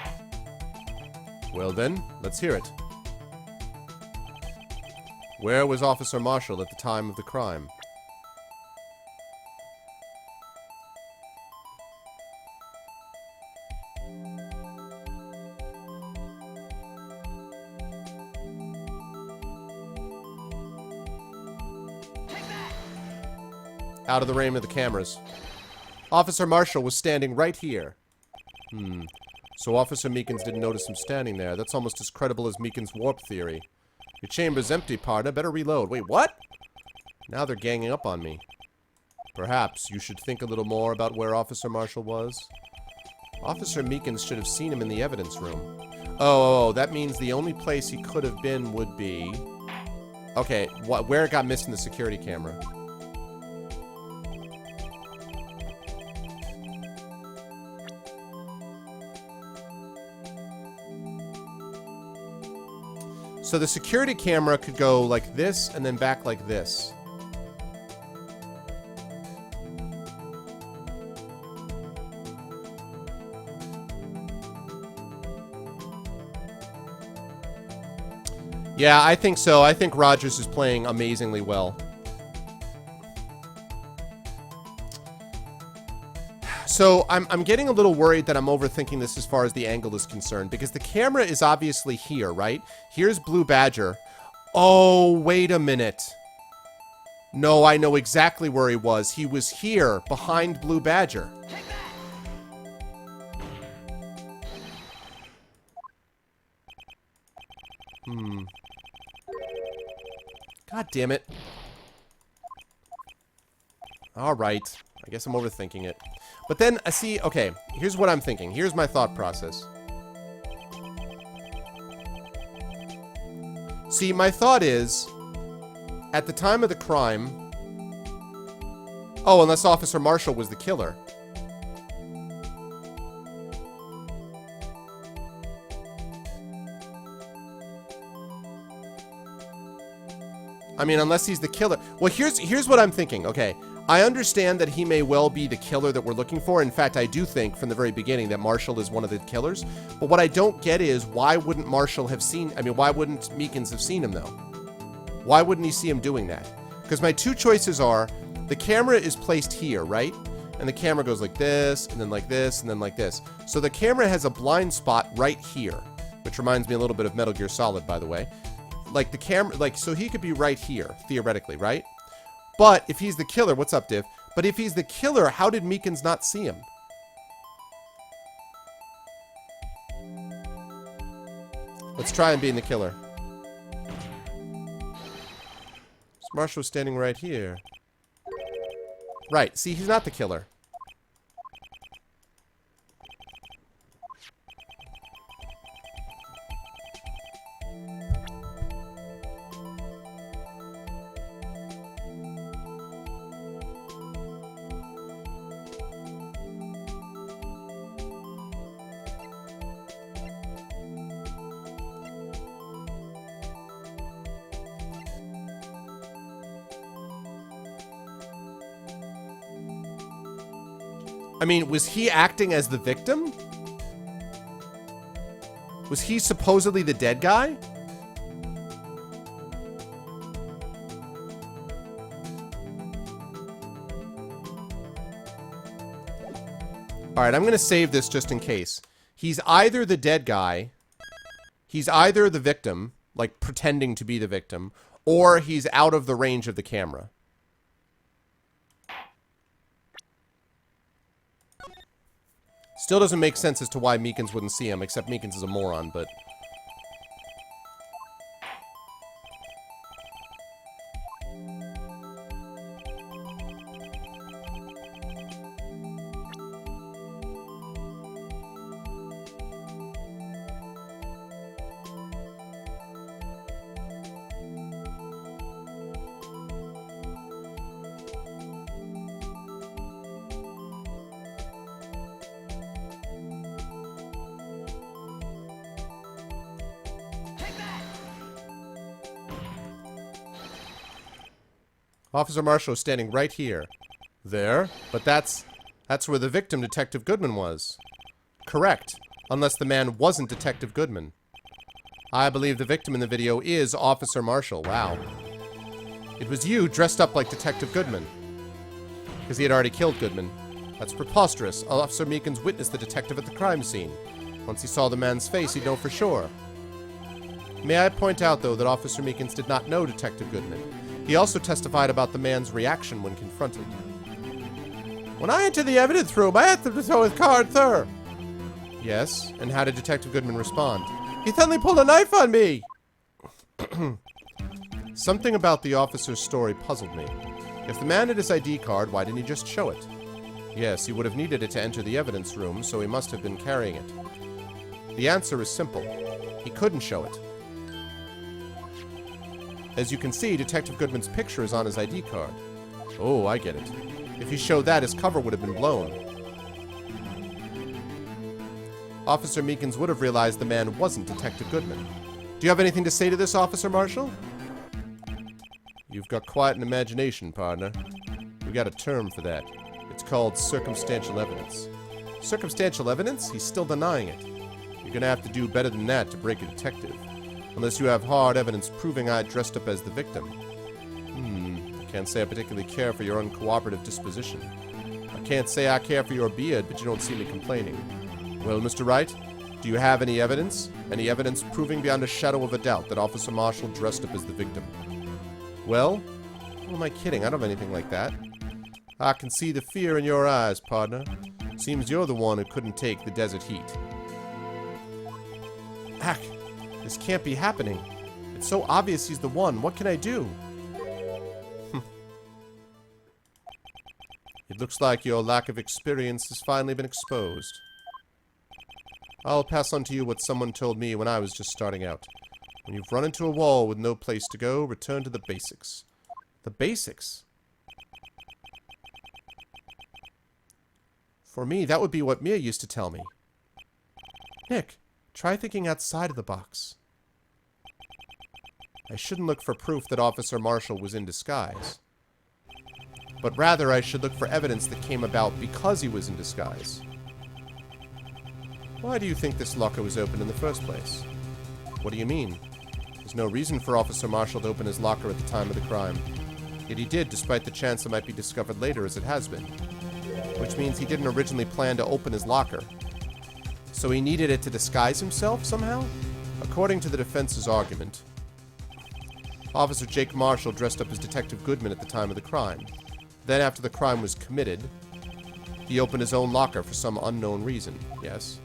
Well then, let's hear it. Where was Officer Marshall at the time of the crime? Out of the range of the cameras. Officer Marshall was standing right here. So Officer Meekins didn't notice him standing there. That's almost as credible as Meekins' warp theory. Your chamber's empty, partner. Better reload. Wait, what? Now they're ganging up on me. Perhaps you should think a little more about where Officer Marshall was. Officer Meekins should have seen him in the evidence room. Oh, that means the only place he could have been would be... Okay, where it got missed in the security camera. So the security camera could go like this and then back like this. Yeah, I think so. I think Rogers is playing amazingly well. So I'm getting a little worried that I'm overthinking this as far as the angle is concerned, because the camera is obviously here, right? Here's Blue Badger. Oh, wait a minute. No, I know exactly where he was. He was here, behind Blue Badger. God damn it. All right. I guess I'm overthinking it. But then, see, okay, here's what I'm thinking. Here's my thought process. See, my thought is, at the time of the crime... Oh, unless Officer Marshall was the killer. I mean, unless he's the killer. Well, here's what I'm thinking, okay. I understand that he may well be the killer that we're looking for. In fact, I do think from the very beginning that Marshall is one of the killers. But what I don't get is, why wouldn't Marshall have seen... I mean, why wouldn't Meekins have seen him, though? Why wouldn't he see him doing that? Because my two choices are, the camera is placed here, right? And the camera goes like this, and then like this, and then like this. So the camera has a blind spot right here, which reminds me a little bit of Metal Gear Solid, by the way. Like, the camera... Like, so he could be right here, theoretically, right? But if he's the killer, what's up, Div? But if he's the killer, how did Meekins not see him? Let's try him being the killer. Marshall was standing right here. Right, see, he's not the killer. I mean, was he acting as the victim? Was he supposedly the dead guy? Alright, I'm going to save this just in case. He's either the dead guy, he's either the victim, like pretending to be the victim, or he's out of the range of the camera. Still doesn't make sense as to why Meekins wouldn't see him, except Meekins is a moron, but... Officer Marshall is standing right here. There? But that's where the victim, Detective Goodman, was. Correct. Unless the man wasn't Detective Goodman. I believe the victim in the video is Officer Marshall. Wow. It was you dressed up like Detective Goodman. Because he had already killed Goodman. That's preposterous. Officer Meekins witnessed the detective at the crime scene. Once he saw the man's face, he'd know for sure. May I point out, though, that Officer Meekins did not know Detective Goodman. He also testified about the man's reaction when confronted. When I entered the evidence room, I asked him to throw his card, sir. Yes, and how did Detective Goodman respond? He suddenly pulled a knife on me! Something about the officer's story puzzled me. If the man had his ID card, why didn't he just show it? Yes, he would have needed it to enter the evidence room, so he must have been carrying it. The answer is simple. He couldn't show it. As you can see, Detective Goodman's picture is on his ID card. Oh, I get it. If he showed that, his cover would have been blown. Officer Meekins would have realized the man wasn't Detective Goodman. Do you have anything to say to this, Officer Marshall? You've got quite an imagination, partner. We got a term for that. It's called circumstantial evidence. Circumstantial evidence? He's still denying it. You're gonna have to do better than that to break a detective. Unless you have hard evidence proving I dressed up as the victim. I can't say I particularly care for your uncooperative disposition. I can't say I care for your beard, but you don't see me complaining. Well, Mr. Wright, do you have any evidence? Any evidence proving beyond a shadow of a doubt that Officer Marshall dressed up as the victim? Well, who am I kidding? I don't have anything like that. I can see the fear in your eyes, partner. Seems you're the one who couldn't take the desert heat. Heck, this can't be happening. It's so obvious he's the one. What can I do? It looks like your lack of experience has finally been exposed. I'll pass on to you what someone told me when I was just starting out. When you've run into a wall with no place to go, return to the basics. The basics? For me, that would be what Mia used to tell me. Nick, try thinking outside of the box. I shouldn't look for proof that Officer Marshall was in disguise. But rather, I should look for evidence that came about because he was in disguise. Why do you think this locker was opened in the first place? What do you mean? There's no reason for Officer Marshall to open his locker at the time of the crime. Yet he did, despite the chance it might be discovered later, as it has been. Which means he didn't originally plan to open his locker. So he needed it to disguise himself, somehow? According to the defense's argument, Officer Jake Marshall dressed up as Detective Goodman at the time of the crime. Then, after the crime was committed, he opened his own locker for some unknown reason, yes?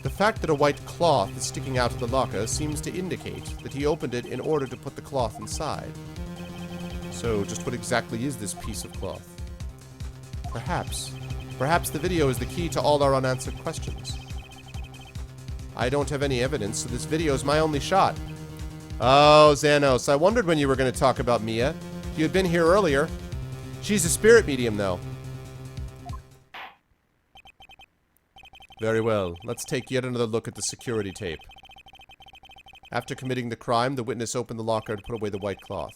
The fact that a white cloth is sticking out of the locker seems to indicate that he opened it in order to put the cloth inside. So, just what exactly is this piece of cloth? Perhaps the video is the key to all our unanswered questions. I don't have any evidence, so this video is my only shot. Oh, Xanos, I wondered when you were going to talk about Mia. You had been here earlier. She's a spirit medium, though. Very well. Let's take yet another look at the security tape. After committing the crime, the witness opened the locker to put away the white cloth.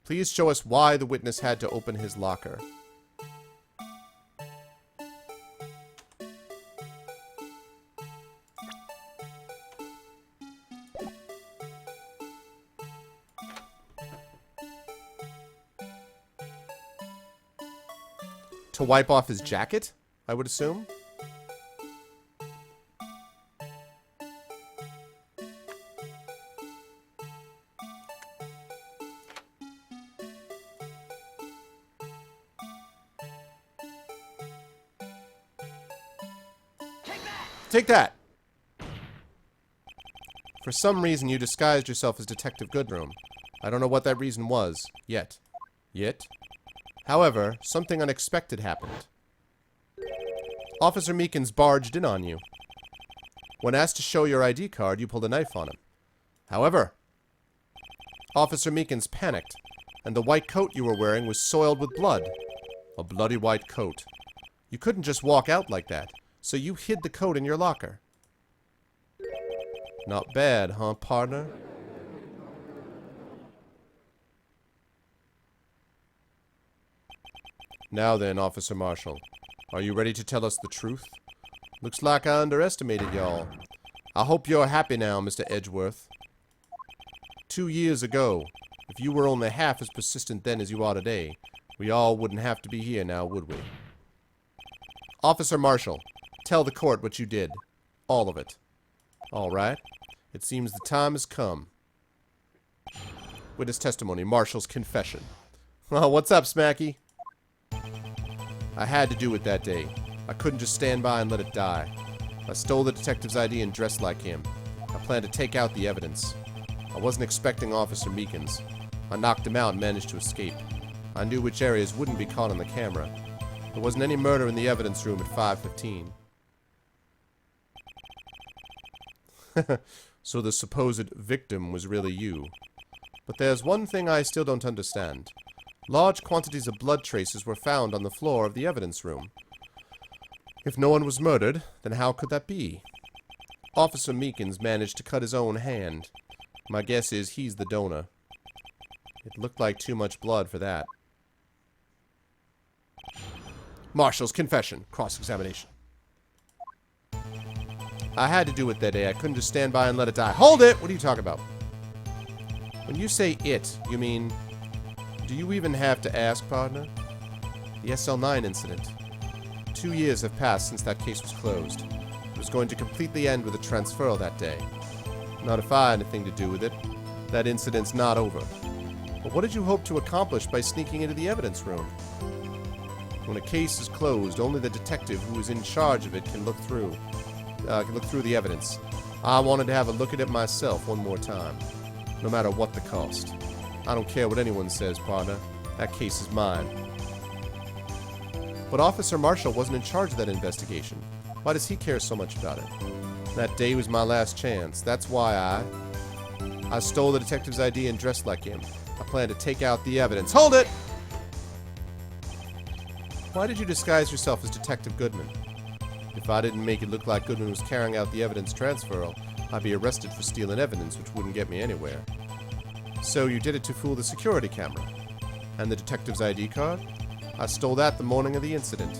Please show us why the witness had to open his locker. To wipe off his jacket, I would assume. Take that! For some reason, you disguised yourself as Detective Goodroom. I don't know what that reason was, yet. However, something unexpected happened. Officer Meekins barged in on you. When asked to show your ID card, you pulled a knife on him. However, Officer Meekins panicked, and the white coat you were wearing was soiled with blood. A bloody white coat. You couldn't just walk out like that, so you hid the coat in your locker. Not bad, huh, partner? Now then, Officer Marshall, are you ready to tell us the truth? Looks like I underestimated y'all. I hope you're happy now, Mr. Edgeworth. 2 years ago, if you were only half as persistent then as you are today, we all wouldn't have to be here now, would we? Officer Marshall, tell the court what you did. All of it. All right. It seems the time has come. Witness testimony, Marshall's confession. Oh, what's up, Smacky? I had to do it that day. I couldn't just stand by and let it die. I stole the detective's ID and dressed like him. I planned to take out the evidence. I wasn't expecting Officer Meekins. I knocked him out and managed to escape. I knew which areas wouldn't be caught on the camera. There wasn't any murder in the evidence room at 5:15. So the supposed victim was really you. But there's one thing I still don't understand. Large quantities of blood traces were found on the floor of the evidence room. If no one was murdered, then how could that be? Officer Meekins managed to cut his own hand. My guess is he's the donor. It looked like too much blood for that. Marshall's confession. Cross-examination. I had to do it that day. I couldn't just stand by and let it die. Hold it! What are you talking about? When you say it, you mean... Do you even have to ask, partner? The SL9 incident. 2 years have passed since that case was closed. It was going to completely end with a transferal that day. Not if I had anything to do with it. That incident's not over. But what did you hope to accomplish by sneaking into the evidence room? When a case is closed, only the detective who is in charge of it can look through the evidence. I wanted to have a look at it myself one more time, no matter what the cost. I don't care what anyone says, partner. That case is mine. But Officer Marshall wasn't in charge of that investigation. Why does he care so much about it? That day was my last chance. That's why I stole the detective's ID and dressed like him. I planned to take out the evidence. Hold it! Why did you disguise yourself as Detective Goodman? If I didn't make it look like Goodman was carrying out the evidence transferal, I'd be arrested for stealing evidence, which wouldn't get me anywhere. So you did it to fool the security camera. And the detective's ID card? I stole that the morning of the incident.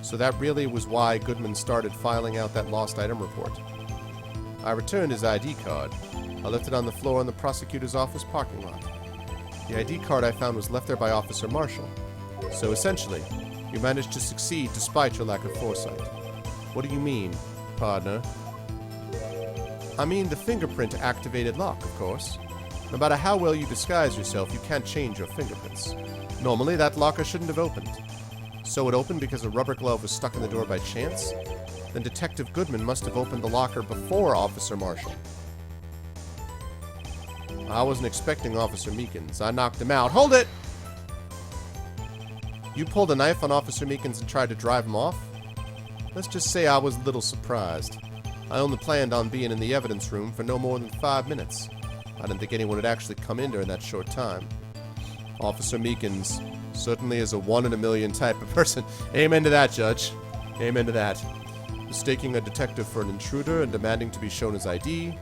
So that really was why Goodman started filing out that lost item report. I returned his ID card. I left it on the floor in the prosecutor's office parking lot. The ID card I found was left there by Officer Marshall. So essentially, you managed to succeed despite your lack of foresight. What do you mean, partner? I mean the fingerprint-activated lock, of course. No matter how well you disguise yourself, you can't change your fingerprints. Normally, that locker shouldn't have opened. So it opened because a rubber glove was stuck in the door by chance? Then Detective Goodman must have opened the locker before Officer Marshall. I wasn't expecting Officer Meekins. I knocked him out. Hold it! You pulled a knife on Officer Meekins and tried to drive him off? Let's just say I was a little surprised. I only planned on being in the evidence room for no more than 5 minutes. I didn't think anyone would actually come in during that short time. Officer Meekins certainly is a 1 in a million type of person. Amen to that, Judge. Amen to that. Mistaking a detective for an intruder and demanding to be shown his ID.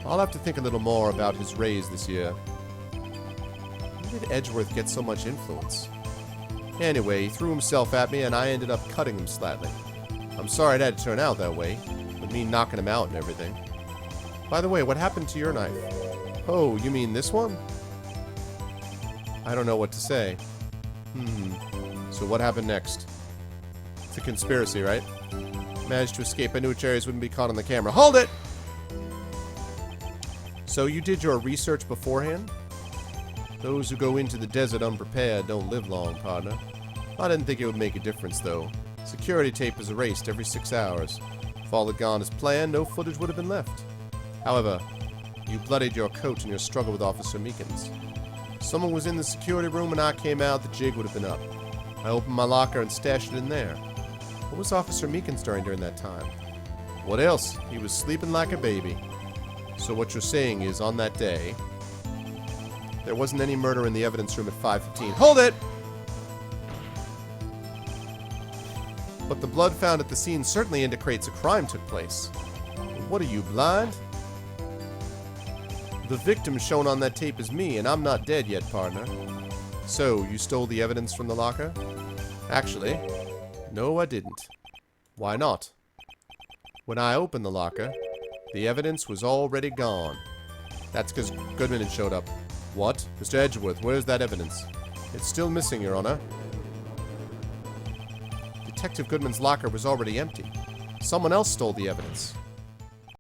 I'll have to think a little more about his raise this year. Where did Edgeworth get so much influence? Anyway, he threw himself at me and I ended up cutting him slightly. I'm sorry it had to turn out that way, with me knocking him out and everything. By the way, what happened to your knife? Oh, you mean this one? I don't know what to say. So what happened next? It's a conspiracy, right? Managed to escape. I knew which areas wouldn't be caught on the camera. Hold it! So you did your research beforehand? Those who go into the desert unprepared don't live long, partner. I didn't think it would make a difference, though. Security tape is erased every 6 hours. If all had gone as planned, no footage would have been left. However, you bloodied your coat in your struggle with Officer Meekins. If someone was in the security room and I came out, the jig would have been up. I opened my locker and stashed it in there. What was Officer Meekins doing during that time? What else? He was sleeping like a baby. So what you're saying is, on that day, there wasn't any murder in the evidence room at 5:15. Hold it! But the blood found at the scene certainly indicates a crime took place. What are you, blind? The victim shown on that tape is me, and I'm not dead yet, partner. So, you stole the evidence from the locker? Actually, no, I didn't. Why not? When I opened the locker, The evidence was already gone. That's because Goodman had showed up. What? Mr. Edgeworth, where's that evidence? It's still missing, Your Honor. Detective Goodman's locker was already empty. Someone else stole the evidence.